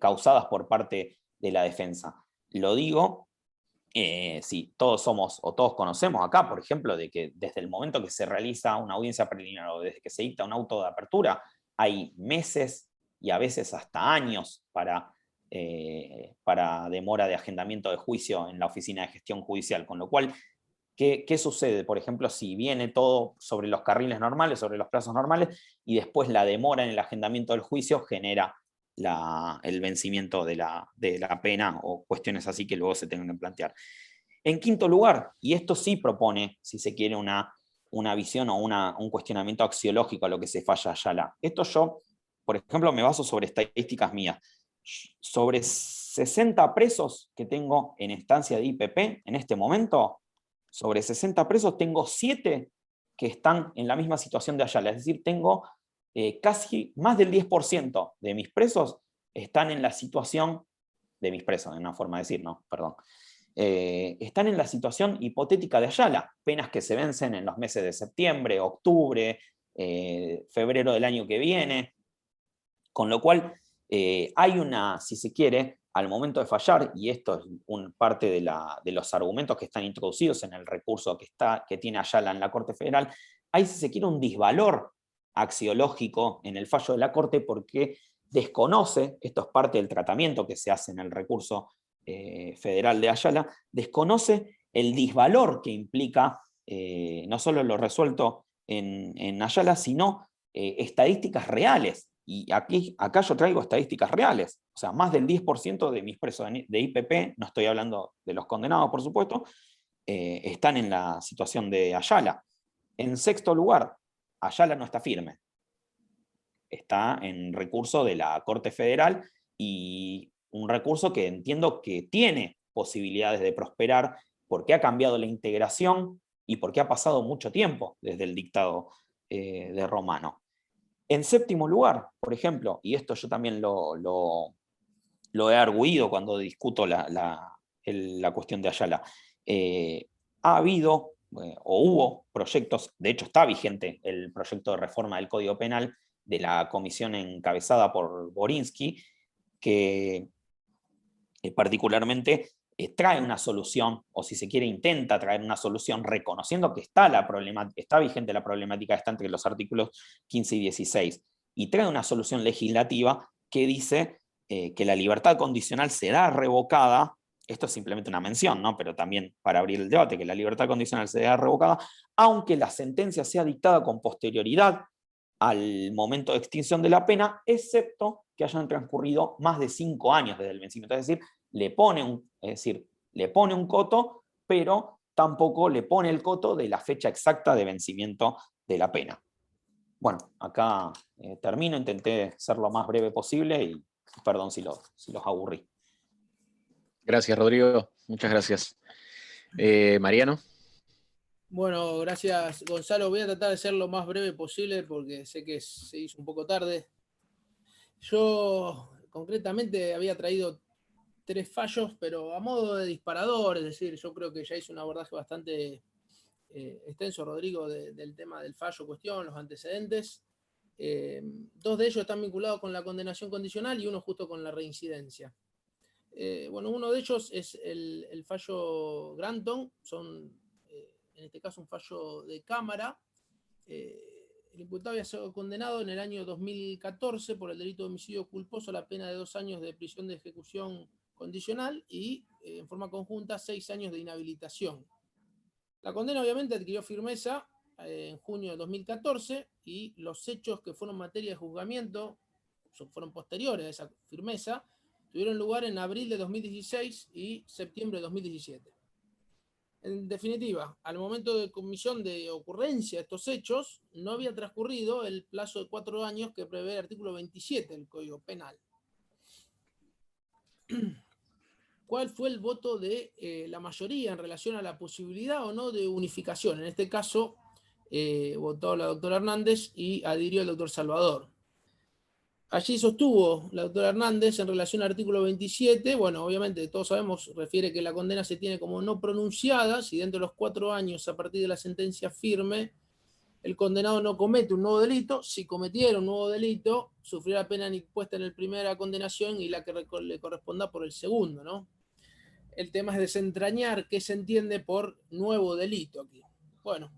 causadas por parte de la defensa. Lo digo, si todos somos o todos conocemos acá, por ejemplo, de que desde el momento que se realiza una audiencia preliminar o desde que se dicta un auto de apertura, hay meses y a veces hasta años para demora de agendamiento de juicio en la oficina de gestión judicial, con lo cual, ¿qué sucede? Por ejemplo, si viene todo sobre los carriles normales, sobre los plazos normales, y después la demora en el agendamiento del juicio genera el vencimiento de la pena o cuestiones así que luego se tengan que plantear. En quinto lugar, y esto sí propone, si se quiere, una visión o un cuestionamiento axiológico a lo que se falla Ayala. Esto yo, por ejemplo, me baso sobre estadísticas mías. Sobre 60 presos que tengo en estancia de IPP en este momento, sobre 60 presos tengo 7 que están en la misma situación de Ayala, es decir, tengo casi más del 10% de mis presos están en la situación, de mis presos, en una forma de decir, no, perdón, están en la situación hipotética de Ayala, penas que se vencen en los meses de septiembre, octubre, febrero del año que viene, con lo cual hay una, si se quiere, al momento de fallar, y esto es parte de los argumentos que están introducidos en el recurso que tiene Ayala en la Corte Federal, hay, si se quiere, un disvalor axiológico en el fallo de la Corte porque desconoce, esto es parte del tratamiento que se hace en el recurso federal de Ayala, desconoce el disvalor que implica no solo lo resuelto en Ayala, sino estadísticas reales. Y acá yo traigo estadísticas reales, o sea, más del 10% de mis presos de IPP, no estoy hablando de los condenados, por supuesto, están en la situación de Ayala. En sexto lugar, Ayala no está firme. Está en recurso de la Corte Federal y un recurso que entiendo que tiene posibilidades de prosperar, porque ha cambiado la integración y porque ha pasado mucho tiempo desde el dictado de Romano. En séptimo lugar, por ejemplo, y esto yo también lo he arguido cuando discuto la cuestión de Ayala, ha habido o hubo proyectos, de hecho está vigente el proyecto de reforma del Código Penal de la comisión encabezada por Borinsky, que particularmente trae una solución, o si se quiere intenta traer una solución, reconociendo que está vigente la problemática, está entre los artículos 15 y 16, y trae una solución legislativa que dice que la libertad condicional será revocada. Esto es simplemente una mención, ¿no? Pero también para abrir el debate, que la libertad condicional será revocada, aunque la sentencia sea dictada con posterioridad al momento de extinción de la pena, excepto que hayan transcurrido más de 5 años desde el vencimiento. Es decir, le pone un coto, pero tampoco le pone el coto de la fecha exacta de vencimiento de la pena. Bueno, acá termino, intenté ser lo más breve posible y perdón si los aburrí. Gracias, Rodrigo. Muchas gracias. Mariano. Bueno, gracias, Gonzalo. Voy a tratar de ser lo más breve posible porque sé que se hizo un poco tarde. Yo concretamente había traído 3 fallos, pero a modo de disparador, es decir, yo creo que ya hice un abordaje bastante extenso, Rodrigo, del tema del fallo cuestión, los antecedentes. 2 de ellos están vinculados con la condenación condicional y uno justo con la reincidencia. Bueno, uno de ellos es el fallo Granton, en este caso un fallo de cámara. El imputado había sido condenado en el año 2014 por el delito de homicidio culposo a la pena de 2 años de prisión de ejecución condicional y en forma conjunta 6 años de inhabilitación. La condena obviamente adquirió firmeza en junio de 2014 y los hechos que fueron materia de juzgamiento fueron posteriores a esa firmeza, tuvieron lugar en abril de 2016 y septiembre de 2017. En definitiva, al momento de comisión de ocurrencia de estos hechos, no había transcurrido el plazo de 4 años que prevé el artículo 27 del Código Penal. ¿Cuál fue el voto de la mayoría en relación a la posibilidad o no de unificación? En este caso, votó la doctora Hernández y adhirió el doctor Salvador. Allí sostuvo la doctora Hernández en relación al artículo 27, bueno, obviamente todos sabemos, refiere que la condena se tiene como no pronunciada, si dentro de los 4 años a partir de la sentencia firme el condenado no comete un nuevo delito, si cometiera un nuevo delito, sufrirá la pena impuesta en la primera condenación y la que le corresponda por el segundo, ¿no? El tema es desentrañar qué se entiende por nuevo delito aquí. Bueno,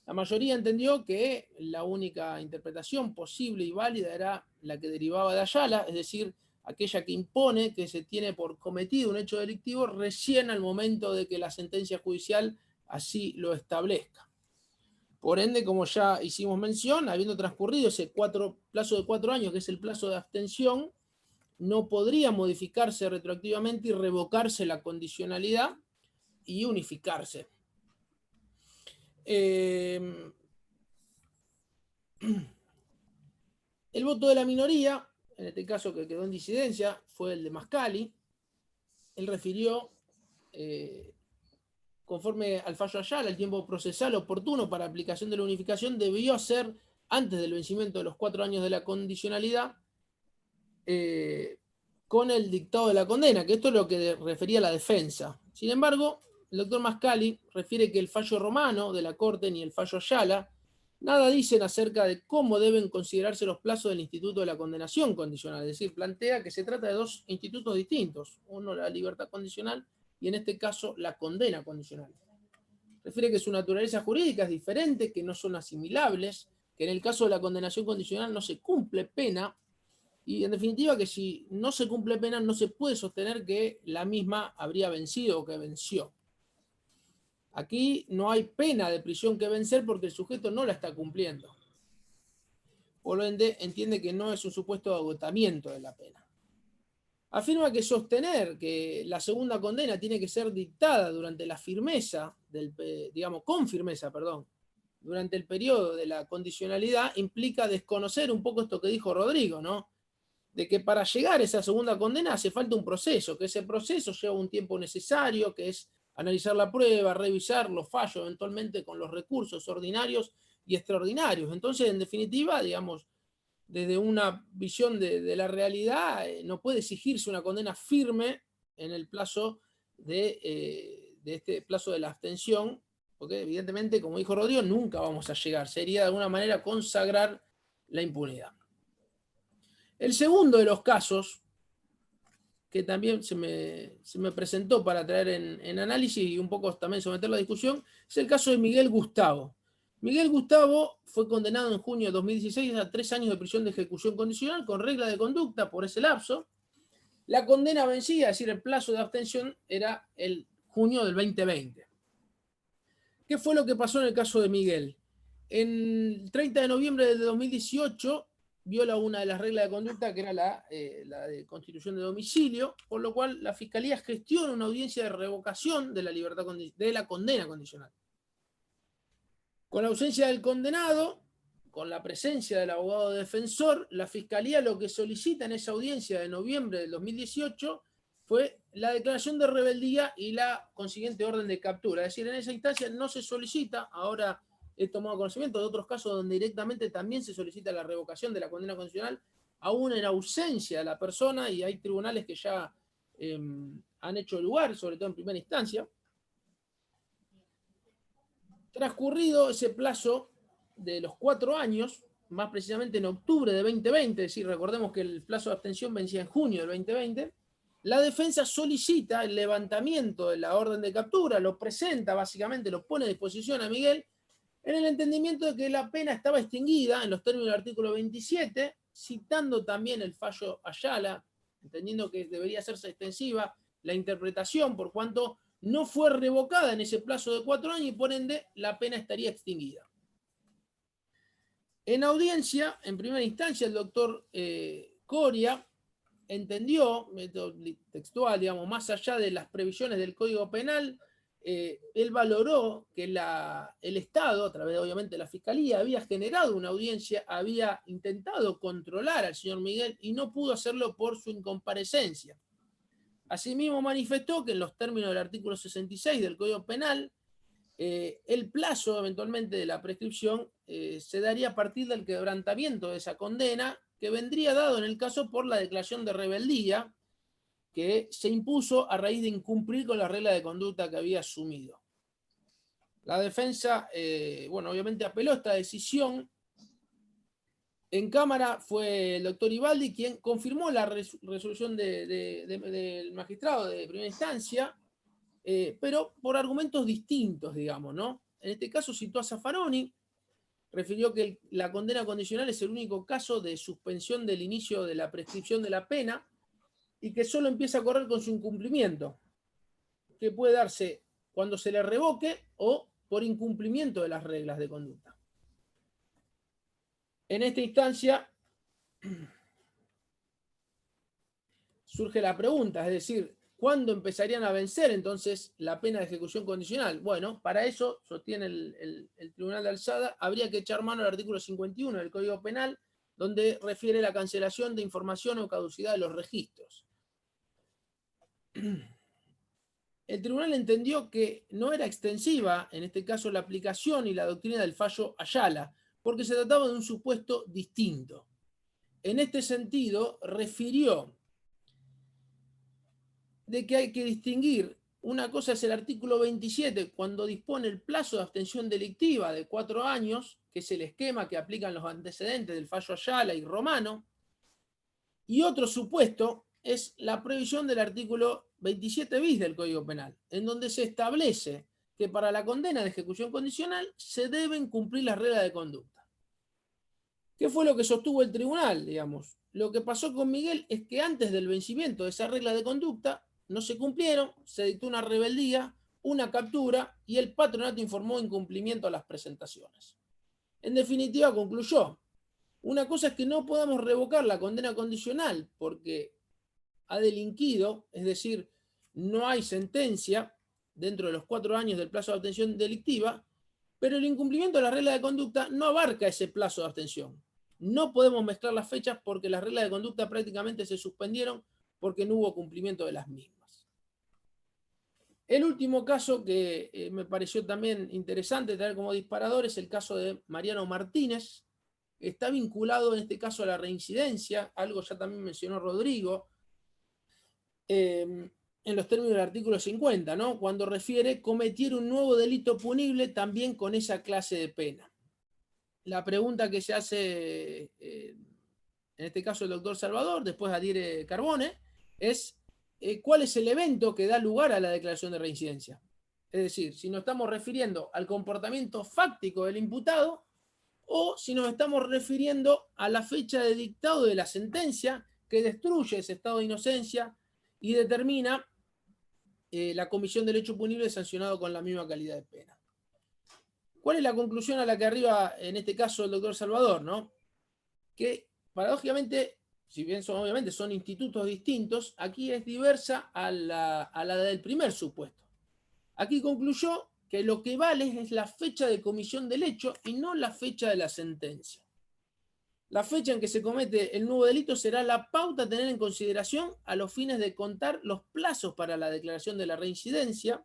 la mayoría entendió que la única interpretación posible y válida era la que derivaba de Ayala, es decir, aquella que impone que se tiene por cometido un hecho delictivo recién al momento de que la sentencia judicial así lo establezca. Por ende, como ya hicimos mención, habiendo transcurrido ese plazo de 4 años, que es el plazo de abstención, no podría modificarse retroactivamente y revocarse la condicionalidad y unificarse. El voto de la minoría, en este caso que quedó en disidencia, fue el de Mascali. Él refirió, conforme al fallo Ayala, el tiempo procesal oportuno para aplicación de la unificación debió ser antes del vencimiento de los 4 años de la condicionalidad, con el dictado de la condena, que esto es lo que refería a la defensa. Sin embargo, el doctor Mascali refiere que el fallo romano de la Corte ni el fallo Ayala nada dicen acerca de cómo deben considerarse los plazos del instituto de la condenación condicional, es decir, plantea que se trata de 2 institutos distintos, uno la libertad condicional y en este caso la condena condicional. Refiere que su naturaleza jurídica es diferente, que no son asimilables, que en el caso de la condenación condicional no se cumple pena, y en definitiva que si no se cumple pena no se puede sostener que la misma habría vencido o que venció. Aquí no hay pena de prisión que vencer porque el sujeto no la está cumpliendo. Por lo ende, entiende que no es un supuesto de agotamiento de la pena. Afirma que sostener que la segunda condena tiene que ser dictada durante la firmeza, con firmeza, durante el periodo de la condicionalidad, implica desconocer un poco esto que dijo Rodrigo, ¿no? de que para llegar a esa segunda condena hace falta un proceso, que ese proceso lleva un tiempo necesario, que es analizar la prueba, revisar los fallos eventualmente con los recursos ordinarios y extraordinarios. Entonces, en definitiva, digamos, desde una visión de la realidad, no puede exigirse una condena firme en el plazo de este plazo de la abstención, porque evidentemente, como dijo Rodrigo, nunca vamos a llegar. Sería de alguna manera consagrar la impunidad. El segundo de los casos, que también se me presentó para traer en análisis y un poco también someterlo a discusión, es el caso de Miguel Gustavo. Miguel Gustavo fue condenado en junio de 2016 a 3 años de prisión de ejecución condicional con regla de conducta por ese lapso. La condena vencida, es decir, el plazo de abstención, era el junio del 2020. ¿Qué fue lo que pasó en el caso de Miguel? En 30 de noviembre de 2018 viola una de las reglas de conducta, que era la de constitución de domicilio, por lo cual la Fiscalía gestiona una audiencia de revocación de la libertad de la condena condicional. Con la ausencia del condenado, con la presencia del abogado defensor, la Fiscalía lo que solicita en esa audiencia de noviembre del 2018 fue la declaración de rebeldía y la consiguiente orden de captura. Es decir, en esa instancia no se solicita, ahora he tomado conocimiento de otros casos donde directamente también se solicita la revocación de la condena condicional, aún en ausencia de la persona, y hay tribunales que ya han hecho lugar, sobre todo en primera instancia. Transcurrido ese plazo de los 4 años, más precisamente en octubre de 2020, es decir, recordemos que el plazo de abstención vencía en junio del 2020, la defensa solicita el levantamiento de la orden de captura, lo presenta básicamente, lo pone a disposición a Miguel, en el entendimiento de que la pena estaba extinguida en los términos del artículo 27, citando también el fallo Ayala, entendiendo que debería hacerse extensiva la interpretación, por cuanto no fue revocada en ese plazo de 4 años y por ende la pena estaría extinguida. En audiencia, en primera instancia, el doctor Coria entendió, textual, digamos, más allá de las previsiones del Código Penal, él valoró que el Estado, a través obviamente de la Fiscalía, había generado una audiencia, había intentado controlar al señor Miguel y no pudo hacerlo por su incomparecencia. Asimismo manifestó que en los términos del artículo 66 del Código Penal, el plazo eventualmente de la prescripción se daría a partir del quebrantamiento de esa condena, que vendría dado en el caso por la declaración de rebeldía que se impuso a raíz de incumplir con la regla de conducta que había asumido. La defensa, bueno, obviamente apeló esta decisión. En Cámara fue el doctor Ibaldi quien confirmó la resolución del magistrado de primera instancia, pero por argumentos distintos, digamos, ¿no? En este caso citó a Zaffaroni, refirió que la condena condicional es el único caso de suspensión del inicio de la prescripción de la pena y que solo empieza a correr con su incumplimiento, que puede darse cuando se le revoque o por incumplimiento de las reglas de conducta. En esta instancia surge la pregunta, es decir, ¿cuándo empezarían a vencer entonces la pena de ejecución condicional? Bueno, para eso, sostiene el Tribunal de Alzada, habría que echar mano al artículo 51 del Código Penal, donde refiere la cancelación de información o caducidad de los registros. El tribunal entendió que no era extensiva, en este caso, la aplicación y la doctrina del fallo Ayala, porque se trataba de un supuesto distinto. En este sentido, refirió de que hay que distinguir, una cosa es el artículo 27, cuando dispone el plazo de abstención delictiva de 4 años, que es el esquema que aplican los antecedentes del fallo Ayala y Romano, y otro supuesto es la previsión del artículo 27 bis del Código Penal, en donde se establece que para la condena de ejecución condicional se deben cumplir las reglas de conducta. ¿Qué fue lo que sostuvo el tribunal, digamos? Lo que pasó con Miguel es que antes del vencimiento de esas reglas de conducta no se cumplieron, se dictó una rebeldía, una captura y el patronato informó incumplimiento a las presentaciones. En definitiva, concluyó, una cosa es que no podamos revocar la condena condicional porque ha delinquido, es decir, no hay sentencia dentro de los 4 años del plazo de abstención delictiva, pero el incumplimiento de la regla de conducta no abarca ese plazo de abstención. No podemos mezclar las fechas porque las reglas de conducta prácticamente se suspendieron porque no hubo cumplimiento de las mismas. El último caso que me pareció también interesante traer como disparador es el caso de Mariano Martínez. Está vinculado en este caso a la reincidencia, algo ya también mencionó Rodrigo, en los términos del artículo 50, ¿no? Cuando refiere cometer un nuevo delito punible también con esa clase de pena. La pregunta que se hace, en este caso el doctor Salvador, después Adire Carbone, es ¿cuál es el evento que da lugar a la declaración de reincidencia? Es decir, si nos estamos refiriendo al comportamiento fáctico del imputado o si nos estamos refiriendo a la fecha de dictado de la sentencia que destruye ese estado de inocencia y determina la comisión del hecho punible sancionado con la misma calidad de pena. ¿Cuál es la conclusión a la que arriba, en este caso, el doctor Salvador, ¿no? Que, paradójicamente, si bien obviamente son institutos distintos, aquí es diversa a la del primer supuesto. Aquí concluyó que lo que vale es la fecha de comisión del hecho y no la fecha de la sentencia. La fecha en que se comete el nuevo delito será la pauta a tener en consideración a los fines de contar los plazos para la declaración de la reincidencia,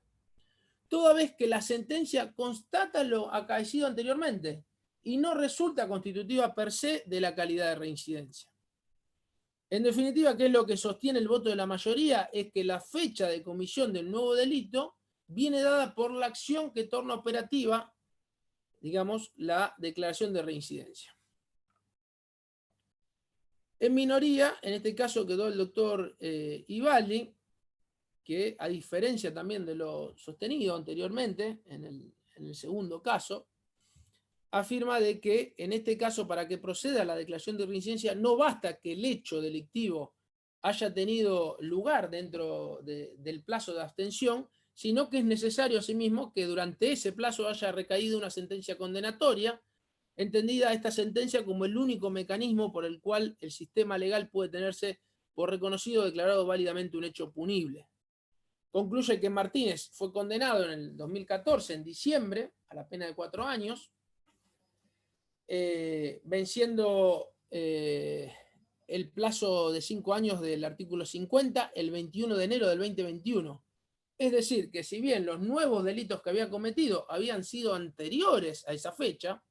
toda vez que la sentencia constata lo acaecido anteriormente y no resulta constitutiva per se de la calidad de reincidencia. En definitiva, ¿qué es lo que sostiene el voto de la mayoría? Es que la fecha de comisión del nuevo delito viene dada por la acción que torna operativa, digamos, la declaración de reincidencia. En minoría, en este caso quedó el doctor Ivalli, que a diferencia también de lo sostenido anteriormente, en el segundo caso, afirma de que en este caso, para que proceda la declaración de reincidencia, no basta que el hecho delictivo haya tenido lugar dentro del plazo de abstención, sino que es necesario asimismo que durante ese plazo haya recaído una sentencia condenatoria, entendida esta sentencia como el único mecanismo por el cual el sistema legal puede tenerse por reconocido o declarado válidamente un hecho punible. Concluye que Martínez fue condenado en el 2014, en diciembre, a la pena de 4 años, venciendo el plazo de 5 años del artículo 50 el 21 de enero del 2021. Es decir, que si bien los nuevos delitos que había cometido habían sido anteriores a esa fecha,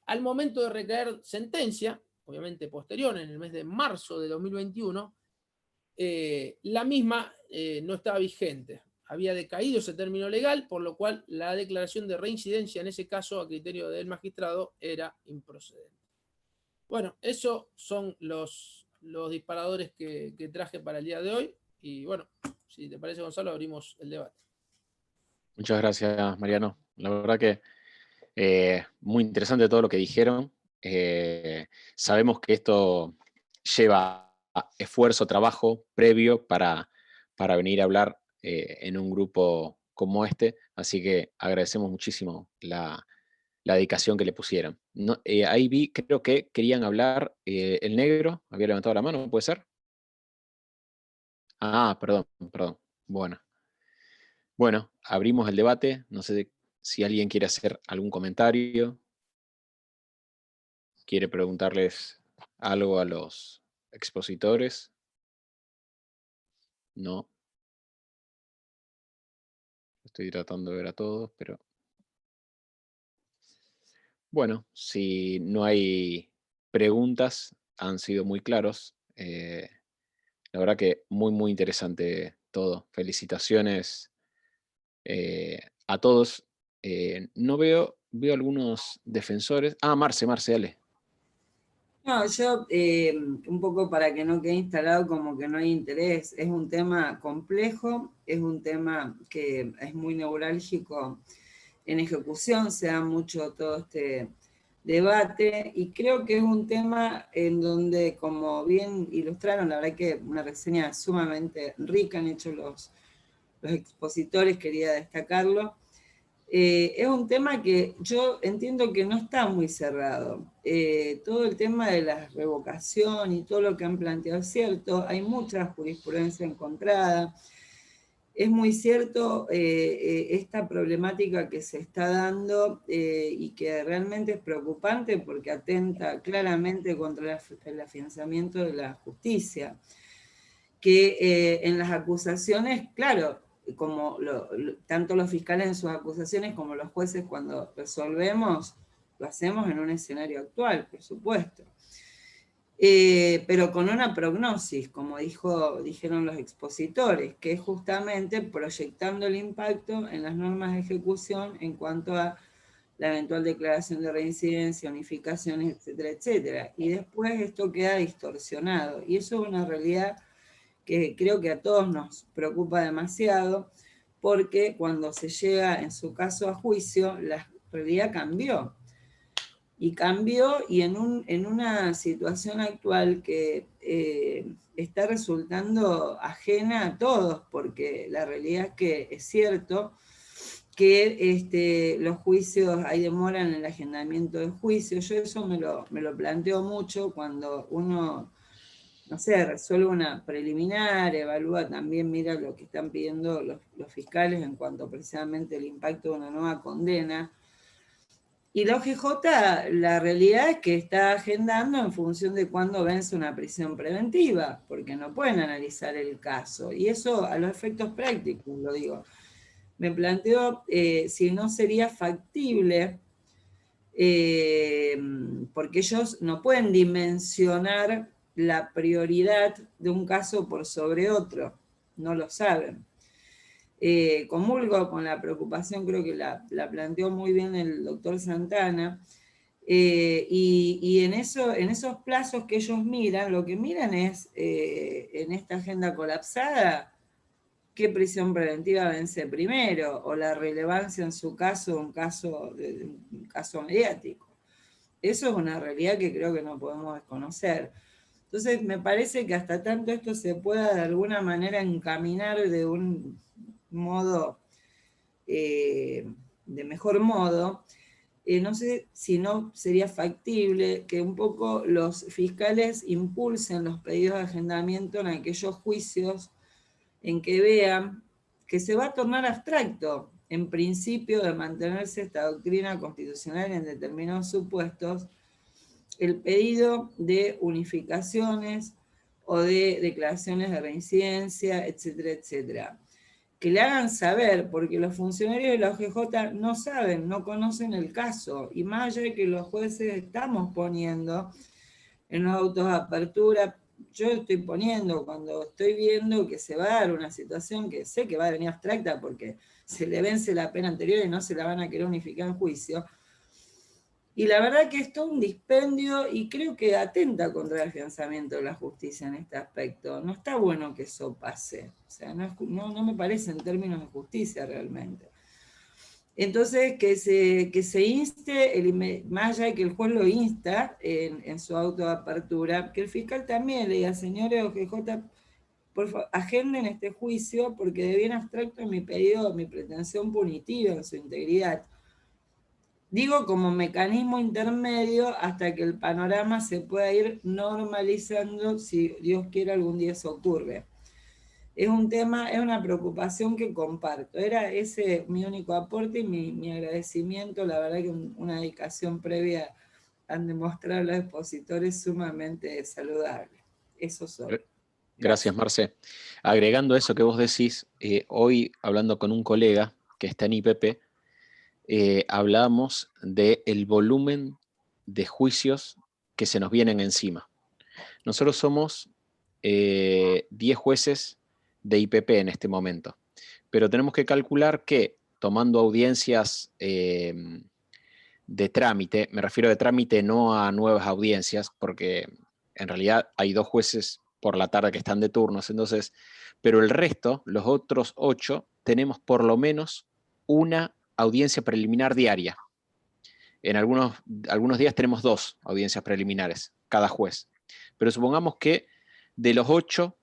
al momento de recaer sentencia, obviamente posterior, en el mes de marzo de 2021, la misma no estaba vigente. Había decaído ese término legal, por lo cual la declaración de reincidencia en ese caso, a criterio del magistrado, era improcedente. Bueno, esos son los disparadores que traje para el día de hoy. Y bueno, si te parece, Gonzalo, abrimos el debate. Muchas gracias, Mariano. La verdad que muy interesante todo lo que dijeron. Sabemos que esto lleva esfuerzo, trabajo previo para venir a hablar en un grupo como este, así que agradecemos muchísimo la dedicación que le pusieron. No, ahí vi, creo que querían hablar, el negro había levantado la mano, ¿puede ser? Ah, perdón. Bueno, abrimos el debate, no sé si alguien quiere hacer algún comentario, quiere preguntarles algo a los expositores. No. Estoy tratando de ver a todos, pero... Bueno, si no hay preguntas, han sido muy claros. La verdad que muy interesante todo. Felicitaciones a todos. No veo algunos defensores. Ah, Marce, dale. No, yo un poco para que no quede instalado como que no hay interés. Es un tema complejo, es un tema que es muy neurálgico en ejecución, se da mucho todo este debate y creo que es un tema en donde, como bien ilustraron, la verdad que una reseña sumamente rica han hecho los expositores, quería destacarlo. Es un tema que yo entiendo que no está muy cerrado. Todo el tema de la revocación y todo lo que han planteado es cierto, hay mucha jurisprudencia encontrada. es muy cierto esta problemática que se está dando y que realmente es preocupante porque atenta claramente contra el afianzamiento de la justicia. Que en las acusaciones, claro, como tanto los fiscales en sus acusaciones como los jueces cuando resolvemos, lo hacemos en un escenario actual, por supuesto. Pero con una prognosis, como dijeron los expositores, que es justamente proyectando el impacto en las normas de ejecución en cuanto a la eventual declaración de reincidencia, unificaciones, etcétera, etcétera. Y después esto queda distorsionado. Y eso es una realidad que creo que a todos nos preocupa demasiado, porque cuando se llega, en su caso, a juicio, la realidad cambió. Y cambió y en una situación actual que está resultando ajena a todos, porque la realidad es que es cierto que los juicios, hay demora en el agendamiento de juicios. Yo eso me lo planteo mucho cuando uno, no sé, resuelve una preliminar, evalúa también, mira lo que están pidiendo los fiscales en cuanto precisamente el impacto de una nueva condena. Y la OGJ, la realidad es que está agendando en función de cuándo vence una prisión preventiva, porque no pueden analizar el caso. Y eso a los efectos prácticos, lo digo. Me planteo si no sería factible, porque ellos no pueden dimensionar la prioridad de un caso por sobre otro, no lo saben. Comulgo con la preocupación, creo que la planteó muy bien el doctor Santana, y en esos plazos que ellos miran, lo que miran es, en esta agenda colapsada, qué prisión preventiva vence primero, o la relevancia en su caso, un caso mediático. Eso es una realidad que creo que no podemos desconocer. Entonces, me parece que hasta tanto esto se pueda de alguna manera encaminar de un modo, de mejor modo, no sé si no sería factible que un poco los fiscales impulsen los pedidos de agendamiento en aquellos juicios en que vean que se va a tornar abstracto, en principio, de mantenerse esta doctrina constitucional en determinados supuestos, el pedido de unificaciones o de declaraciones de reincidencia, etcétera, etcétera. Que le hagan saber, porque los funcionarios de la OGJ no saben, no conocen el caso, y más allá de que los jueces estamos poniendo en los autos de apertura, yo estoy poniendo cuando estoy viendo que se va a dar una situación que sé que va a venir abstracta porque se le vence la pena anterior y no se la van a querer unificar en juicio. Y la verdad que es todo un dispendio y creo que atenta contra el afianzamiento de la justicia en este aspecto. No está bueno que eso pase. O sea, no me parece en términos de justicia realmente. Entonces, que se inste, más allá de que el juez lo insta en su auto de apertura, que el fiscal también le diga, señores OGJ, por favor, agenden este juicio porque de bien abstracto mi pedido, mi pretensión punitiva en su integridad. Digo como mecanismo intermedio hasta que el panorama se pueda ir normalizando, si Dios quiere algún día eso ocurre. Es un tema, es una preocupación que comparto. Era ese mi único aporte y mi agradecimiento. La verdad que una dedicación previa han demostrado los expositores sumamente saludable. Eso soy. Gracias, Marce. Agregando eso que vos decís, hoy hablando con un colega que está en IPP, hablamos del volumen de juicios que se nos vienen encima. Nosotros somos 10 jueces de IPP en este momento, pero tenemos que calcular que tomando audiencias de trámite, me refiero de trámite no a nuevas audiencias, porque en realidad hay 2 jueces por la tarde que están de turnos, entonces, pero el resto, los otros 8, tenemos por lo menos una audiencia preliminar diaria. En algunos días tenemos 2 audiencias preliminares, cada juez. Pero supongamos que de los 8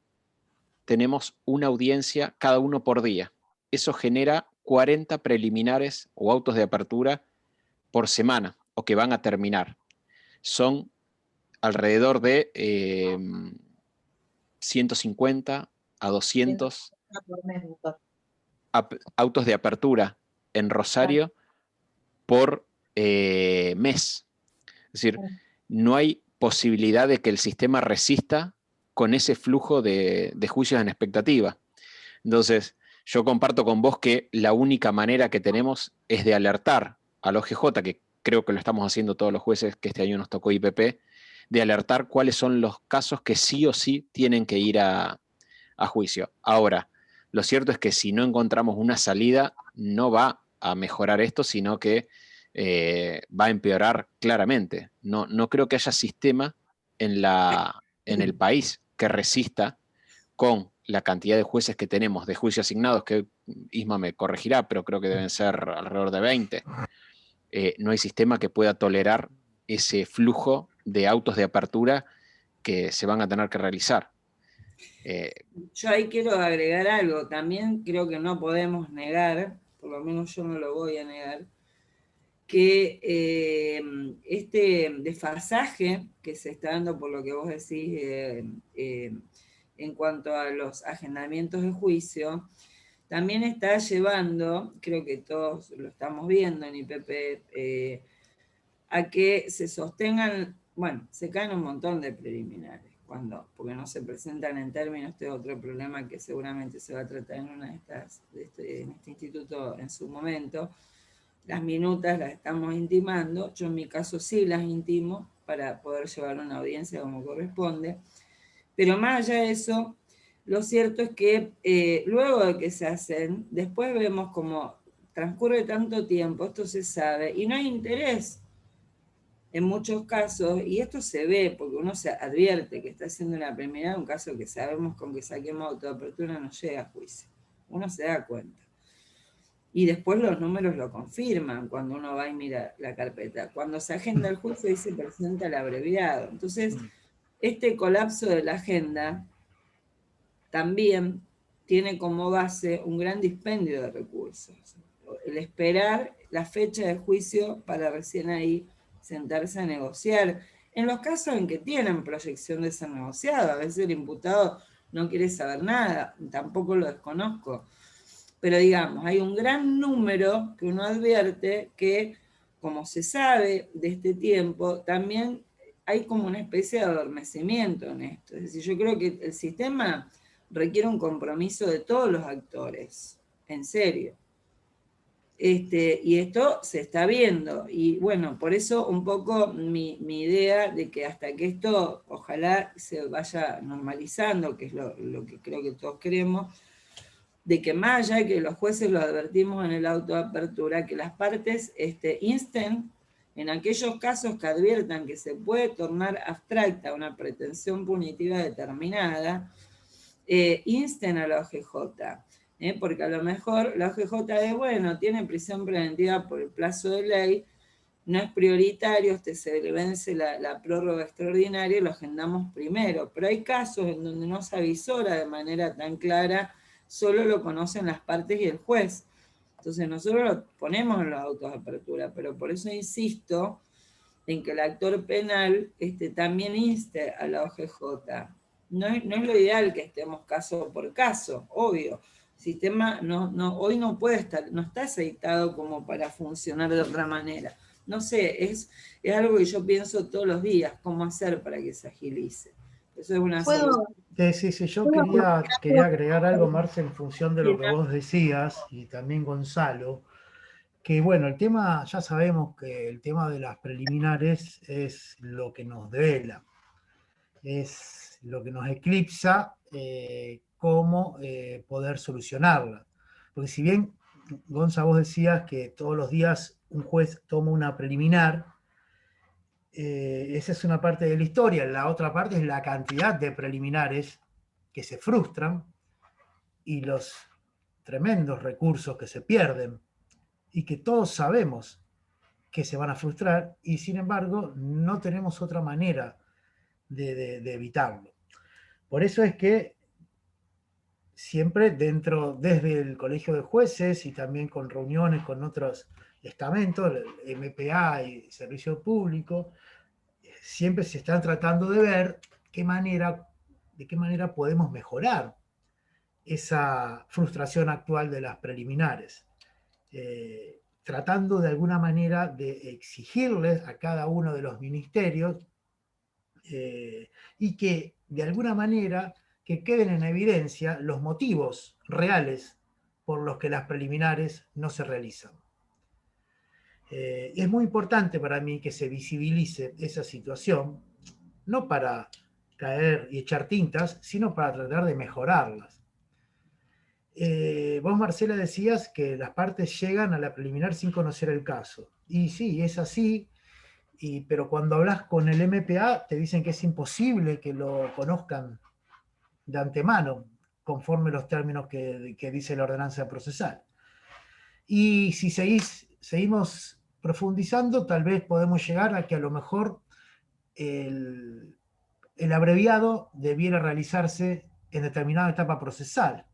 tenemos una audiencia cada uno por día. Eso genera 40 preliminares o autos de apertura por semana o que van a terminar. Son alrededor de 150 a 200. Por mes, doctor. autos de apertura en Rosario por mes. Es decir, no hay posibilidad de que el sistema resista con ese flujo de juicios en expectativa. Entonces, yo comparto con vos que la única manera que tenemos es de alertar al OGJ, que creo que lo estamos haciendo todos los jueces que este año nos tocó IPP, de alertar cuáles son los casos que sí o sí tienen que ir a juicio. Ahora, lo cierto es que si no encontramos una salida, no va a mejorar esto, sino que va a empeorar claramente. No creo que haya sistema en el país que resista con la cantidad de jueces que tenemos, de juicios asignados, que Isma me corregirá, pero creo que deben ser alrededor de 20. No hay sistema que pueda tolerar ese flujo de autos de apertura que se van a tener que realizar. Yo ahí quiero agregar algo. También creo que no podemos negar, por lo menos yo no lo voy a negar, que este desfasaje que se está dando por lo que vos decís en cuanto a los agendamientos de juicio, también está llevando, creo que todos lo estamos viendo en IPP, a que se sostengan, bueno, se caen un montón de preliminares, porque no se presentan en términos. Este es otro problema que seguramente se va a tratar en una de estas, en este instituto en su momento. Las minutas las estamos intimando, yo en mi caso sí las intimo para poder llevar una audiencia como corresponde, pero más allá de eso, lo cierto es que luego de que se hacen, después vemos como transcurre tanto tiempo, esto se sabe, y no hay interés en muchos casos, y esto se ve porque uno se advierte que está haciendo una preliminar, un caso que sabemos con que saquemos autoapertura no llega a juicio, uno se da cuenta. Y después los números lo confirman cuando uno va y mira la carpeta. Cuando se agenda el juicio ahí se presenta el abreviado. Entonces, este colapso de la agenda también tiene como base un gran dispendio de recursos. El esperar la fecha de juicio para recién ahí sentarse a negociar. En los casos en que tienen proyección de ser negociado, a veces el imputado no quiere saber nada, tampoco lo desconozco. Pero digamos, hay un gran número que uno advierte que, como se sabe de este tiempo, también hay como una especie de adormecimiento en esto. Es decir, yo creo que el sistema requiere un compromiso de todos los actores, en serio. Y esto se está viendo. Y bueno, por eso un poco mi idea de que hasta que esto ojalá se vaya normalizando, que es lo que creo que todos queremos, de que más allá de que los jueces lo advertimos en el auto de apertura, que las partes insten en aquellos casos que adviertan que se puede tornar abstracta una pretensión punitiva determinada, insten a la OGJ, porque a lo mejor la OGJ bueno, tiene prisión preventiva por el plazo de ley, no es prioritario, se le vence la prórroga extraordinaria y lo agendamos primero, pero hay casos en donde no se avisora de manera tan clara, solo lo conocen las partes y el juez. Entonces nosotros lo ponemos en los autos de apertura, pero por eso insisto en que el actor penal también inste a la OGJ. No es lo ideal que estemos caso por caso, obvio. El sistema hoy no puede estar, no está aceitado como para funcionar de otra manera. No sé, es algo que yo pienso todos los días, cómo hacer para que se agilice. Eso es una solución. Sí, yo quería agregar algo, Marce, en función de lo que vos decías, y también Gonzalo, que bueno, el tema, ya sabemos que el tema de las preliminares es lo que nos devela, es lo que nos eclipsa cómo poder solucionarla. Porque si bien, Gonza, vos decías que todos los días un juez toma una preliminar, esa es una parte de la historia. La otra parte es la cantidad de preliminares que se frustran y los tremendos recursos que se pierden y que todos sabemos que se van a frustrar y sin embargo no tenemos otra manera de evitarlo. Por eso es que siempre desde el Colegio de Jueces y también con reuniones con otros estamentos, el MPA y Servicio Público, siempre se están tratando de ver de qué manera podemos mejorar esa frustración actual de las preliminares, tratando de alguna manera de exigirles a cada uno de los ministerios y que de alguna manera que queden en evidencia los motivos reales por los que las preliminares no se realizan. Es muy importante para mí que se visibilice esa situación, no para caer y echar tintas, sino para tratar de mejorarlas. Vos, Marcela, decías que las partes llegan a la preliminar sin conocer el caso. Y sí, es así, pero cuando hablas con el MPA te dicen que es imposible que lo conozcan de antemano, conforme los términos que dice la ordenanza procesal. Y si seguimos profundizando, tal vez podemos llegar a que a lo mejor el abreviado debiera realizarse en determinada etapa procesal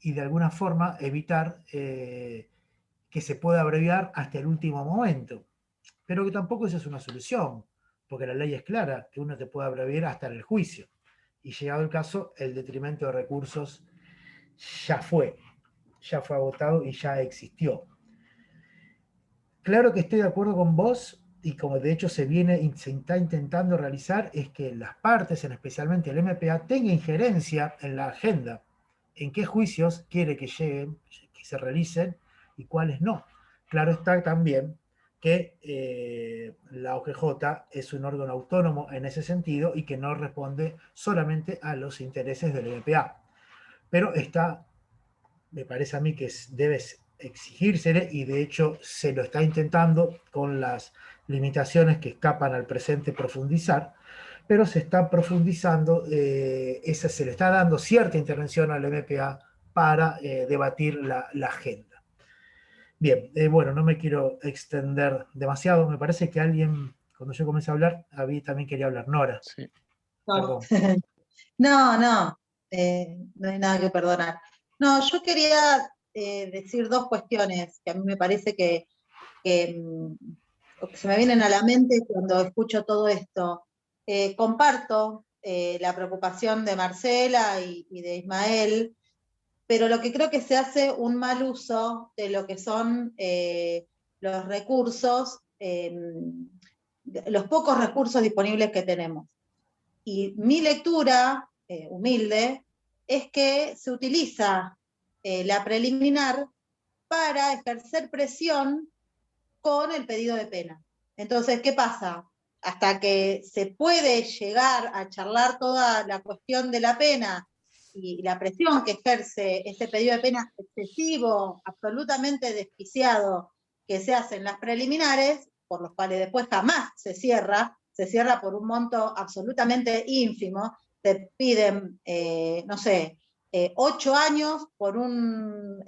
y de alguna forma evitar que se pueda abreviar hasta el último momento. Pero que tampoco esa es una solución, porque la ley es clara, que uno te puede abreviar hasta en el juicio. Y llegado el caso, el detrimento de recursos ya fue agotado y ya existió. Claro que estoy de acuerdo con vos, y como de hecho se está intentando realizar, es que las partes, especialmente el MPA, tenga injerencia en la agenda, en qué juicios quiere que lleguen, que se realicen y cuáles no. Claro está también que la OGJ es un órgano autónomo en ese sentido y que no responde solamente a los intereses del MPA. Pero me parece a mí que debe exigírsele, y de hecho se lo está intentando con las limitaciones que escapan al presente profundizar, pero se está profundizando, se le está dando cierta intervención al MPA para debatir la agenda. Bien, bueno, no me quiero extender demasiado, me parece que alguien, cuando yo comencé a hablar, también quería hablar. Nora. Sí. No, no hay nada que perdonar. No, yo quería decir dos cuestiones que a mí me parece que se me vienen a la mente cuando escucho todo esto. Comparto la preocupación de Marcela y de Ismael, pero lo que creo que se hace un mal uso de lo que son los recursos, los pocos recursos disponibles que tenemos. Y mi lectura, humilde, es que se utiliza la preliminar para ejercer presión con el pedido de pena. Entonces, ¿qué pasa? Hasta que se puede llegar a charlar toda la cuestión de la pena y la presión que ejerce este pedido de pena excesivo, absolutamente desquiciado, que se hace en las preliminares, por los cuales después jamás se cierra por un monto absolutamente ínfimo, te piden, no sé, 8 años por un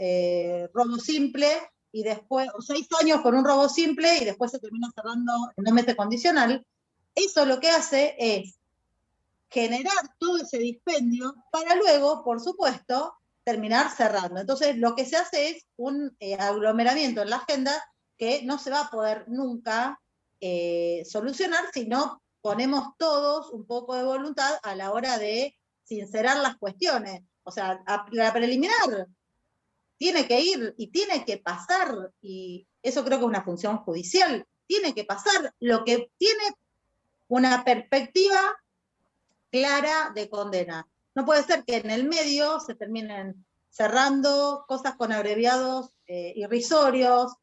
robo simple, y después, o 6 años por un robo simple, y después se termina cerrando en 2 meses condicional. Eso lo que hace es generar todo ese dispendio para luego, por supuesto, terminar cerrando. Entonces, lo que se hace es un aglomeramiento en la agenda que no se va a poder nunca solucionar si no ponemos todos un poco de voluntad a la hora de sincerar las cuestiones. O sea, la preliminar tiene que ir y tiene que pasar, y eso creo que es una función judicial, tiene que pasar lo que tiene una perspectiva clara de condena. No puede ser que en el medio se terminen cerrando cosas con abreviados irrisorios,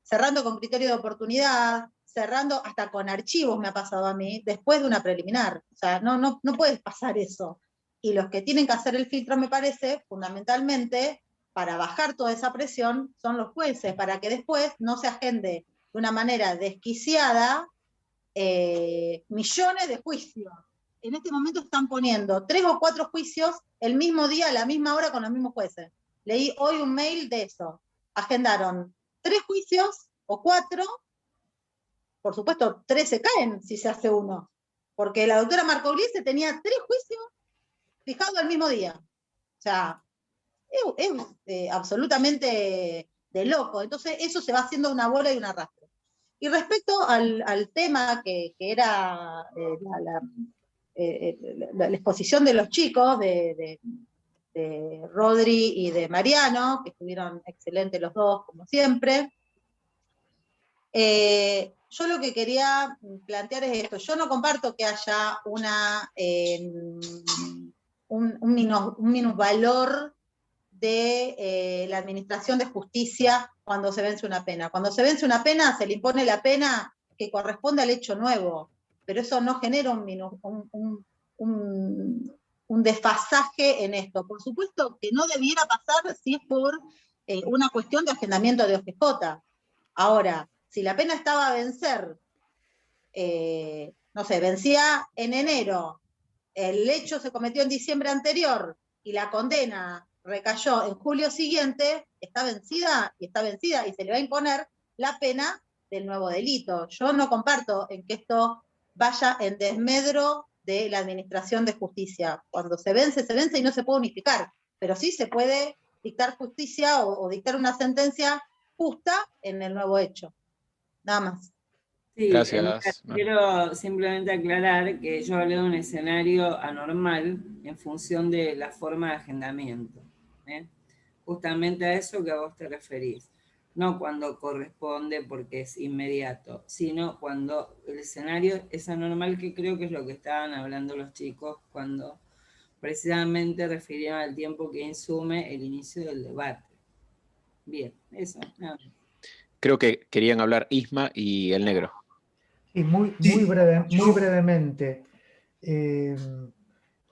cerrando con criterio de oportunidad, cerrando hasta con archivos, me ha pasado a mí, después de una preliminar. O sea, no puede pasar eso. Y los que tienen que hacer el filtro, me parece, fundamentalmente, para bajar toda esa presión, son los jueces, para que después no se agende de una manera desquiciada millones de juicios. En este momento están poniendo 3 o 4 juicios el mismo día, a la misma hora, con los mismos jueces. Leí hoy un mail de eso. Agendaron 3 juicios o 4. Por supuesto, 3 se caen si se hace uno. Porque la doctora Marcogliese tenía 3 juicios fijados el mismo día. O sea, es absolutamente de loco. Entonces, eso se va haciendo una bola y un arrastre. Y respecto al tema que era la exposición de los chicos, de de Rodri y de Mariano, que estuvieron excelentes los dos, como siempre. Yo lo que quería plantear es esto. Yo no comparto que haya un minusvalor de la administración de justicia cuando se vence una pena. Cuando se vence una pena, se le impone la pena que corresponde al hecho nuevo, pero eso no genera un desfasaje en esto. Por supuesto que no debiera pasar si es por una cuestión de agendamiento de OGJ. Ahora, si la pena estaba a vencer, no sé, vencía en enero, el hecho se cometió en diciembre anterior y la condena recayó en julio siguiente, está vencida y se le va a imponer la pena del nuevo delito. Yo no comparto en que esto vaya en desmedro de la administración de justicia. Cuando se vence y no se puede unificar, pero sí se puede dictar justicia o dictar una sentencia justa en el nuevo hecho. Nada más. Sí, Gracias. quiero simplemente aclarar que yo hablé de un escenario anormal en función de la forma de agendamiento. Justamente a eso que a vos te referís. No cuando corresponde porque es inmediato, sino cuando el escenario es anormal, que creo que es lo que estaban hablando los chicos cuando precisamente referían al tiempo que insume el inicio del debate. Bien, eso, nada más. Creo que querían hablar Isma y el negro. Sí, muy brevemente.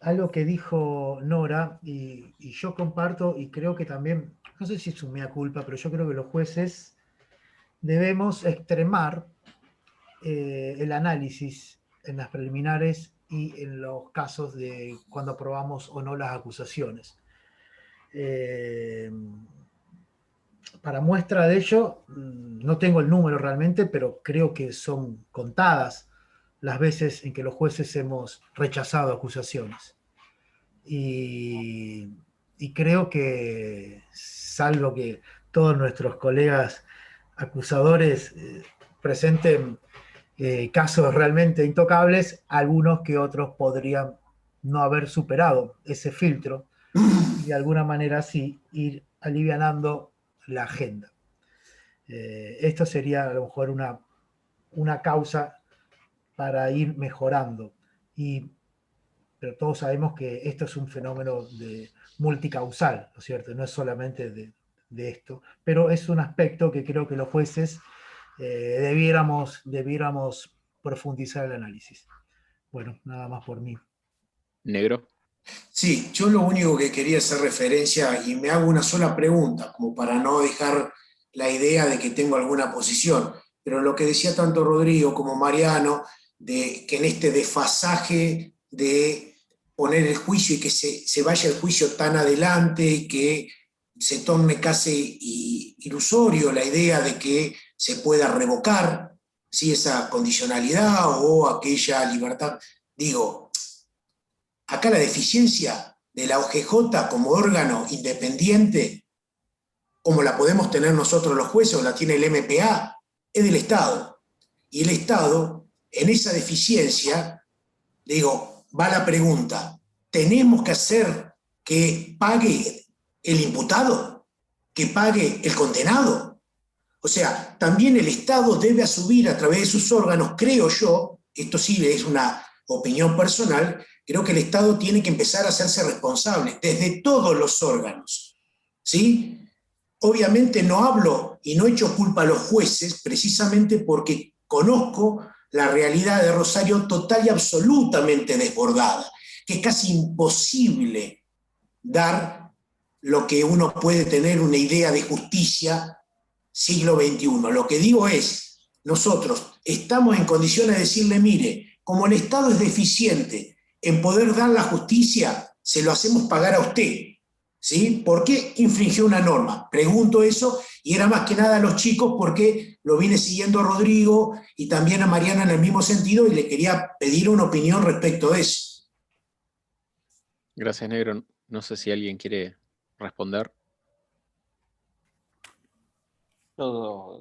Algo que dijo Nora, y yo comparto, y creo que también, no sé si es un mea culpa, pero yo creo que los jueces debemos extremar el análisis en las preliminares y en los casos de cuando aprobamos o no las acusaciones. Para muestra de ello, no tengo el número realmente, pero creo que son contadas las veces en que los jueces hemos rechazado acusaciones. Y creo que, salvo que todos nuestros colegas acusadores presenten casos realmente intocables, algunos que otros podrían no haber superado ese filtro y de alguna manera así ir alivianando la agenda. Esto sería a lo mejor una causa para ir mejorando. Pero todos sabemos que esto es un fenómeno multicausal, ¿no es cierto? No es solamente de esto, pero es un aspecto que creo que los jueces debiéramos profundizar el análisis. Bueno, nada más por mí. Negro. Sí, yo lo único que quería hacer referencia, y me hago una sola pregunta, como para no dejar la idea de que tengo alguna posición, pero lo que decía tanto Rodrigo como Mariano, de que en este desfasaje de poner el juicio y que se vaya el juicio tan adelante y que se torne casi ilusorio la idea de que se pueda revocar, ¿sí?, esa condicionalidad o aquella libertad. Digo, acá la deficiencia de la OGJ como órgano independiente, como la podemos tener nosotros los jueces o la tiene el MPA, es del Estado. Y el Estado, en esa deficiencia, digo, va la pregunta, ¿tenemos que hacer que pague el imputado? ¿Que pague el condenado? O sea, también el Estado debe asumir a través de sus órganos, creo yo, esto sí es una opinión personal, creo que el Estado tiene que empezar a hacerse responsable desde todos los órganos, ¿sí? Obviamente no hablo y no echo culpa a los jueces precisamente porque conozco la realidad de Rosario total y absolutamente desbordada, que es casi imposible dar lo que uno puede tener una idea de justicia siglo XXI. Lo que digo es, nosotros estamos en condiciones de decirle, mire, como el Estado es deficiente en poder dar la justicia, se lo hacemos pagar a usted, ¿sí? ¿Por qué infringió una norma? Pregunto eso, y era más que nada a los chicos porque lo vine siguiendo a Rodrigo y también a Mariana en el mismo sentido y le quería pedir una opinión respecto de eso. Gracias, negro. No sé si alguien quiere responder.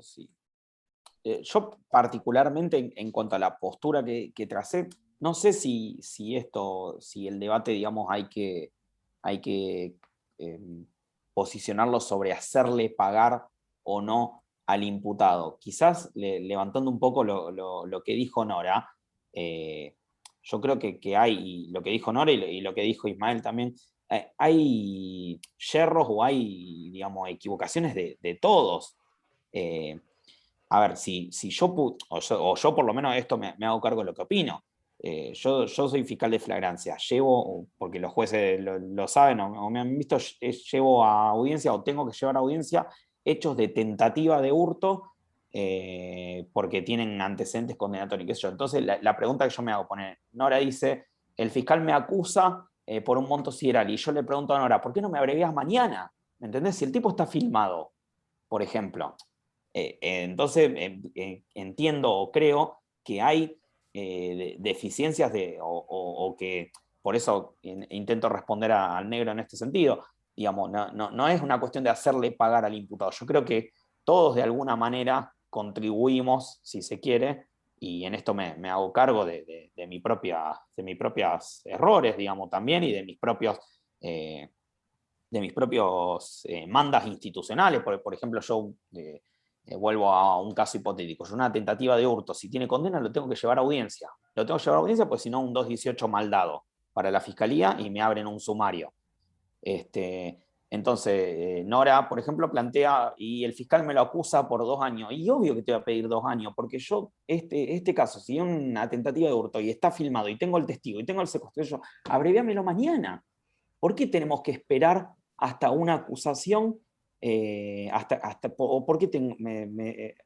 Sí. Yo particularmente en cuanto a la postura que tracé, no sé si el debate, digamos, hay que posicionarlo sobre hacerle pagar o no al imputado. Quizás levantando un poco lo que dijo Nora, yo creo que hay, y lo que dijo Nora y lo que dijo Ismael también, hay yerros o hay, digamos, equivocaciones de todos. A ver, si yo, o yo por lo menos esto me hago cargo de lo que opino. Yo soy fiscal de flagrancia, llevo, porque los jueces lo saben o me han visto, llevo a audiencia o tengo que llevar a audiencia hechos de tentativa de hurto porque tienen antecedentes condenatorios, qué sé yo. Entonces la pregunta que yo me hago, Nora dice, el fiscal me acusa por un monto sideral, y yo le pregunto a Nora, ¿por qué no me abrevias mañana? ¿Me entendés? Si el tipo está filmado, por ejemplo. Entonces entiendo o creo que hay deficiencias o que por eso intento responder al negro en este sentido. Digamos, no es una cuestión de hacerle pagar al imputado. Yo creo que todos de alguna manera contribuimos, si se quiere, y en esto me hago cargo de mis propios errores, digamos, también, y de mis propios mandas institucionales. Por ejemplo, yo vuelvo a un caso hipotético. Yo una tentativa de hurto, si tiene condena, lo tengo que llevar a audiencia. Lo tengo que llevar a audiencia, pues si no, un 218 mal dado para la fiscalía y me abren un sumario. Entonces, Nora, por ejemplo, plantea, y el fiscal me lo acusa por 2 años. Y obvio que te voy a pedir 2 años, porque yo, este caso, si es una tentativa de hurto y está filmado, y tengo el testigo, y tengo el secuestro, yo, abreviámelo mañana. ¿Por qué tenemos que esperar hasta una acusación? ¿O por qué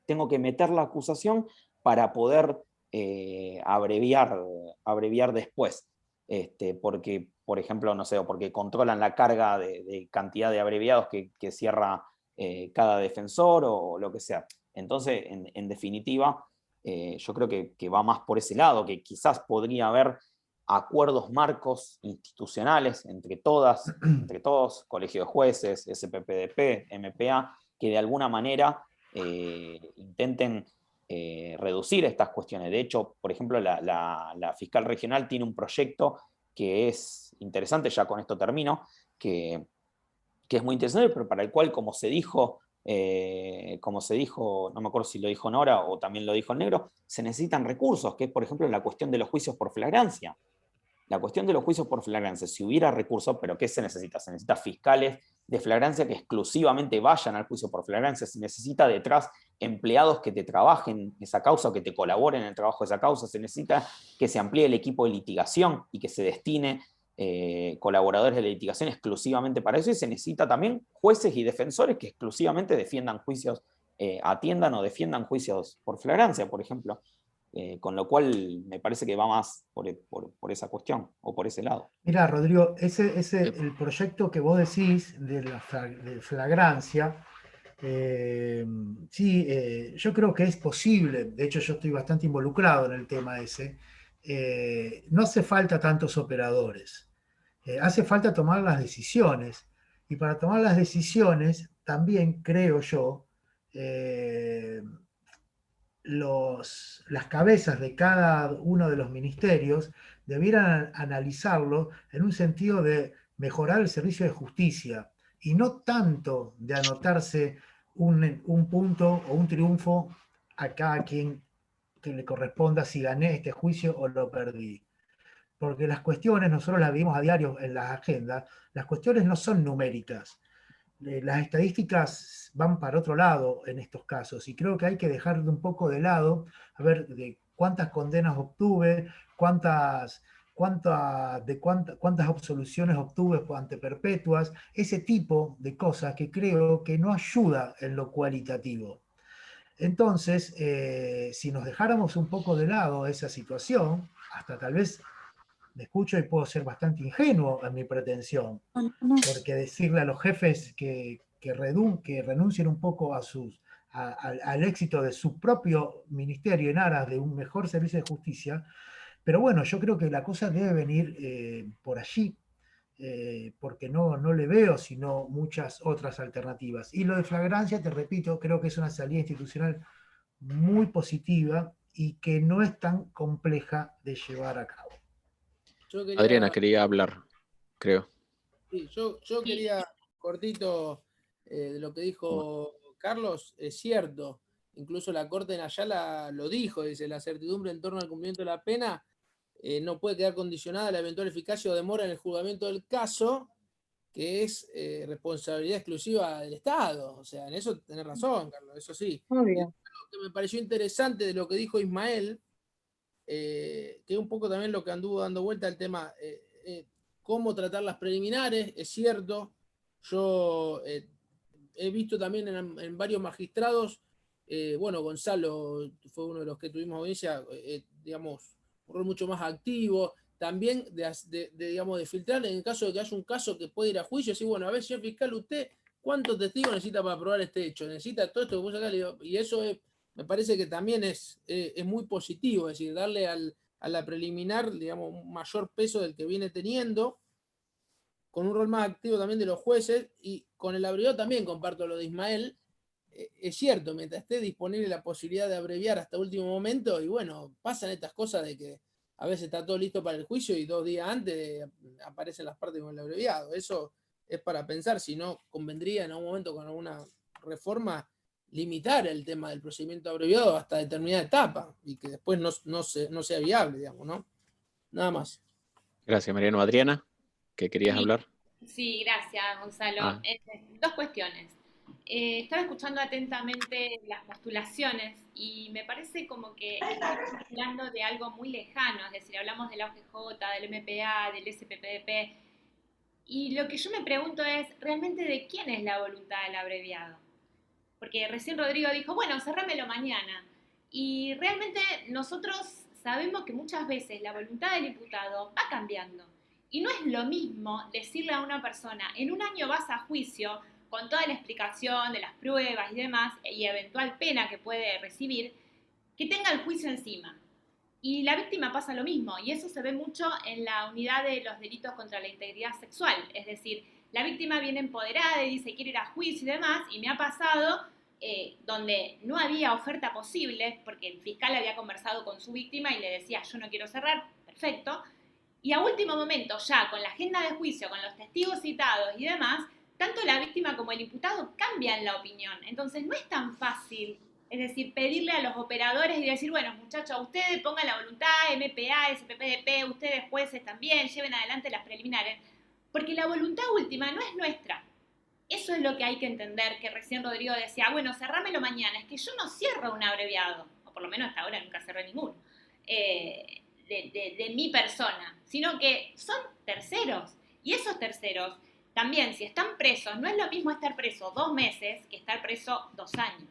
tengo que meter la acusación para poder abreviar después? Porque, por ejemplo, no sé, o porque controlan la carga de cantidad de abreviados que cierra cada defensor o lo que sea. Entonces, en definitiva, yo creo que va más por ese lado, que quizás podría haber acuerdos marcos institucionales entre todos, Colegio de Jueces, SPPDP, MPA, que de alguna manera intenten reducir estas cuestiones. De hecho, por ejemplo, la fiscal regional tiene un proyecto que es interesante, ya con esto termino, que es muy interesante, pero para el cual, como se dijo, no me acuerdo si lo dijo Nora o también lo dijo el negro, se necesitan recursos, que es, por ejemplo, la cuestión de los juicios por flagrancia. La cuestión de los juicios por flagrancia, si hubiera recursos, ¿pero qué se necesita? Se necesita fiscales de flagrancia que exclusivamente vayan al juicio por flagrancia, se necesita detrás empleados que te trabajen esa causa o que te colaboren en el trabajo de esa causa, se necesita que se amplíe el equipo de litigación y que se destine colaboradores de la litigación exclusivamente para eso, y se necesita también jueces y defensores que exclusivamente defiendan juicios, atiendan o defiendan juicios por flagrancia, por ejemplo. Con lo cual me parece que va más por esa cuestión o por ese lado. Mira, Rodrigo, el proyecto que vos decís de flagrancia, sí, yo creo que es posible. De hecho, yo estoy bastante involucrado en el tema ese. No hace falta tantos operadores, hace falta tomar las decisiones. Y para tomar las decisiones, también creo yo, las cabezas de cada uno de los ministerios debieran analizarlo en un sentido de mejorar el servicio de justicia y no tanto de anotarse un punto o un triunfo a cada quien que le corresponda si gané este juicio o lo perdí. Porque las cuestiones, nosotros las vimos a diario en las agendas, las cuestiones no son numéricas. Las estadísticas van para otro lado en estos casos y creo que hay que dejar un poco de lado a ver de cuántas condenas obtuve, cuántas absoluciones obtuve ante perpetuas, ese tipo de cosas que creo que no ayuda en lo cualitativo. Entonces, si nos dejáramos un poco de lado esa situación, hasta tal vez me escucho y puedo ser bastante ingenuo en mi pretensión, porque decirle a los jefes que renuncien un poco al éxito de su propio ministerio en aras de un mejor servicio de justicia, pero bueno, yo creo que la cosa debe venir por allí, porque no le veo sino muchas otras alternativas. Y lo de flagrancia, te repito, creo que es una salida institucional muy positiva y que no es tan compleja de llevar a cabo. Adriana quería hablar, creo. Sí, yo quería cortito de lo que dijo Carlos, es cierto. Incluso la Corte en Ayala lo dijo, dice, la certidumbre en torno al cumplimiento de la pena no puede quedar condicionada a la eventual eficacia o demora en el juzgamiento del caso, que es responsabilidad exclusiva del Estado. O sea, en eso tenés razón, Carlos, eso sí. Obvio. Lo que me pareció interesante de lo que dijo Ismael, que es un poco también lo que anduvo dando vuelta al tema, cómo tratar las preliminares, es cierto. Yo he visto también en varios magistrados, bueno, Gonzalo fue uno de los que tuvimos audiencia, digamos, un rol mucho más activo, también digamos, de filtrar en el caso de que haya un caso que puede ir a juicio, decir, bueno, a ver, señor fiscal, usted, ¿cuántos testigos necesita para probar este hecho? ¿Necesita todo esto que puso acá? Y eso me parece que también es muy positivo, es decir, darle a la preliminar, digamos, un mayor peso del que viene teniendo, con un rol más activo también de los jueces, y con el abreviado también comparto lo de Ismael. Es cierto, mientras esté disponible la posibilidad de abreviar hasta último momento, y bueno, pasan estas cosas de que a veces está todo listo para el juicio y 2 días antes aparecen las partes con el abreviado. Eso es para pensar si no convendría en algún momento con alguna reforma limitar el tema del procedimiento abreviado hasta determinada etapa y que después no sea viable, digamos, ¿no? Nada más. Gracias, Mariano. Adriana, ¿qué querías hablar? Sí, gracias, Gonzalo. 2 cuestiones. Estaba escuchando atentamente las postulaciones y me parece como que estamos hablando de algo muy lejano, es decir, hablamos de la OGJ, del MPA, del SPPDP, y lo que yo me pregunto es, ¿realmente de quién es la voluntad del abreviado? Porque recién Rodrigo dijo, bueno, cerrámelo mañana, y realmente nosotros sabemos que muchas veces la voluntad del imputado va cambiando, y no es lo mismo decirle a una persona, en un año vas a juicio, con toda la explicación de las pruebas y demás, y eventual pena que puede recibir, que tenga el juicio encima. Y la víctima pasa lo mismo, y eso se ve mucho en la unidad de los delitos contra la integridad sexual. Es decir, la víctima viene empoderada y dice quiere ir a juicio y demás, y me ha pasado donde no había oferta posible, porque el fiscal había conversado con su víctima y le decía yo no quiero cerrar, perfecto, y a último momento, ya con la agenda de juicio, con los testigos citados y demás, tanto la víctima como el imputado cambian la opinión. Entonces no es tan fácil, es decir, pedirle a los operadores y decir, bueno, muchachos, ustedes pongan la voluntad, MPA, SPPDP, ustedes jueces también, lleven adelante las preliminares, porque la voluntad última no es nuestra. Eso es lo que hay que entender, que recién Rodrigo decía, bueno, cerrámelo mañana, es que yo no cierro un abreviado, o por lo menos hasta ahora nunca cerré ninguno, de mi persona, sino que son terceros, y esos terceros también, si están presos, no es lo mismo estar preso 2 meses que estar preso 2 años.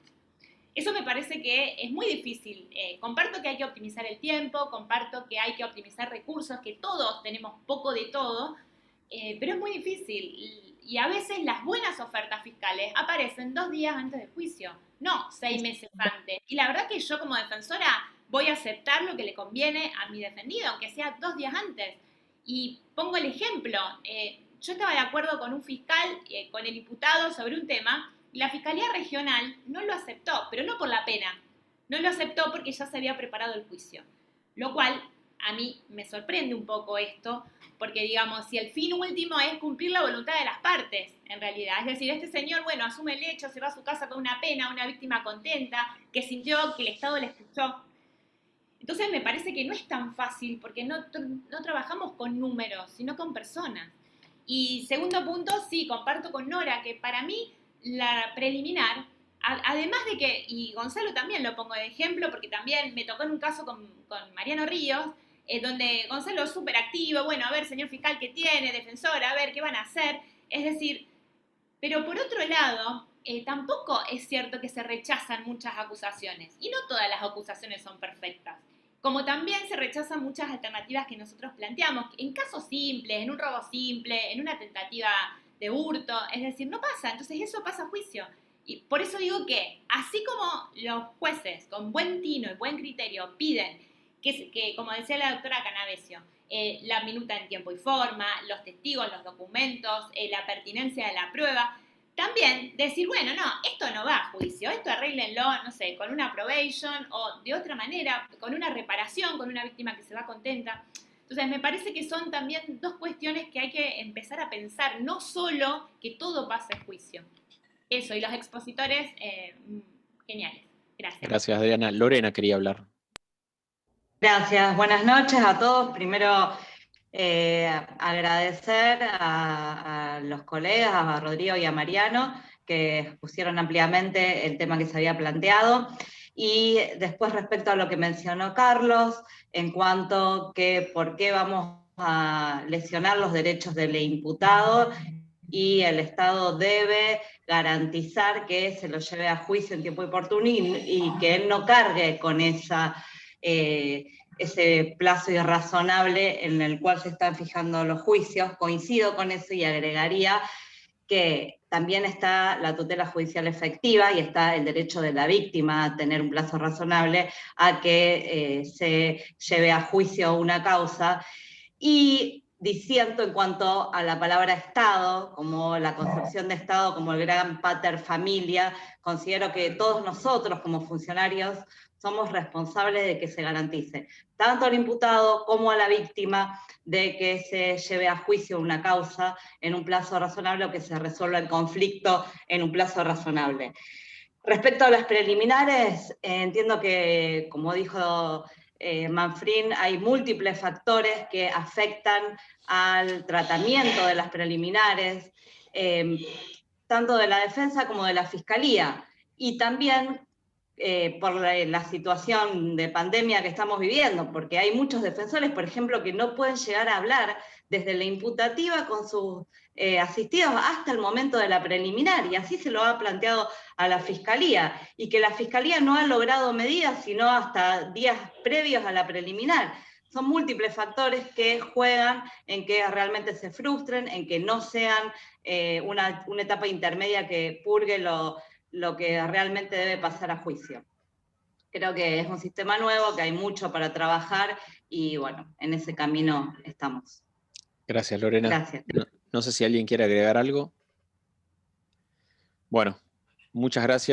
Eso me parece que es muy difícil. Comparto que hay que optimizar el tiempo, comparto que hay que optimizar recursos, que todos tenemos poco de todo, pero es muy difícil. Y a veces las buenas ofertas fiscales aparecen 2 días antes del juicio, no 6 meses antes. Y la verdad que yo como defensora voy a aceptar lo que le conviene a mi defendido, aunque sea 2 días antes. Y pongo el ejemplo, yo estaba de acuerdo con un fiscal, con el imputado sobre un tema, y la Fiscalía Regional no lo aceptó, pero no por la pena, no lo aceptó porque ya se había preparado el juicio. Lo cual a mí me sorprende un poco esto, porque digamos, si el fin último es cumplir la voluntad de las partes, en realidad, es decir, este señor, bueno, asume el hecho, se va a su casa con una pena, una víctima contenta, que sintió que el Estado le escuchó. Entonces me parece que no es tan fácil, porque no trabajamos con números, sino con personas. Y segundo punto, sí, comparto con Nora, que para mí la preliminar, además de que, y Gonzalo también lo pongo de ejemplo, porque también me tocó en un caso con Mariano Ríos, donde Gonzalo es súper activo, bueno, a ver, señor fiscal, ¿qué tiene? Defensora, a ver, ¿qué van a hacer? Es decir, pero por otro lado, tampoco es cierto que se rechazan muchas acusaciones, y no todas las acusaciones son perfectas. Como también se rechazan muchas alternativas que nosotros planteamos, en casos simples, en un robo simple, en una tentativa de hurto, es decir, no pasa, entonces eso pasa a juicio. Y por eso digo que, así como los jueces con buen tino y buen criterio piden que como decía la doctora Canavesio, la minuta en tiempo y forma, los testigos, los documentos, la pertinencia de la prueba, también decir, bueno, no, esto no va a juicio, esto arréglenlo, no sé, con una probation o de otra manera, con una reparación, con una víctima que se va contenta. Entonces me parece que son también dos cuestiones que hay que empezar a pensar, no solo que todo pase a juicio. Eso, y los expositores, geniales. Gracias. Gracias, Adriana. Lorena quería hablar. Gracias, buenas noches a todos. Primero, agradecer a los colegas, a Rodrigo y a Mariano, que expusieron ampliamente el tema que se había planteado. Y después, respecto a lo que mencionó Carlos, en cuanto que por qué vamos a lesionar los derechos del imputado, y el Estado debe garantizar que se lo lleve a juicio en tiempo oportuno y que él no cargue con ese plazo irrazonable en el cual se están fijando los juicios. Coincido con eso y agregaría que también está la tutela judicial efectiva y está el derecho de la víctima a tener un plazo razonable a que se lleve a juicio una causa. Y diciendo en cuanto a la palabra Estado, como la concepción de Estado, como el gran pater familia, considero que todos nosotros como funcionarios somos responsables de que se garantice tanto al imputado como a la víctima de que se lleve a juicio una causa en un plazo razonable o que se resuelva el conflicto en un plazo razonable. Respecto a las preliminares, entiendo que, como dijo Manfrín, hay múltiples factores que afectan al tratamiento de las preliminares, tanto de la defensa como de la fiscalía, y también por la situación de pandemia que estamos viviendo, porque hay muchos defensores, por ejemplo, que no pueden llegar a hablar desde la imputativa con sus asistidos hasta el momento de la preliminar, y así se lo ha planteado a la Fiscalía, y que la Fiscalía no ha logrado medidas sino hasta días previos a la preliminar. Son múltiples factores que juegan en que realmente se frustren, en que no sean una etapa intermedia que purgue lo que realmente debe pasar a juicio. Creo que es un sistema nuevo, que hay mucho para trabajar, y bueno, en ese camino estamos. Gracias, Lorena. Gracias. No sé si alguien quiere agregar algo. Bueno, muchas gracias.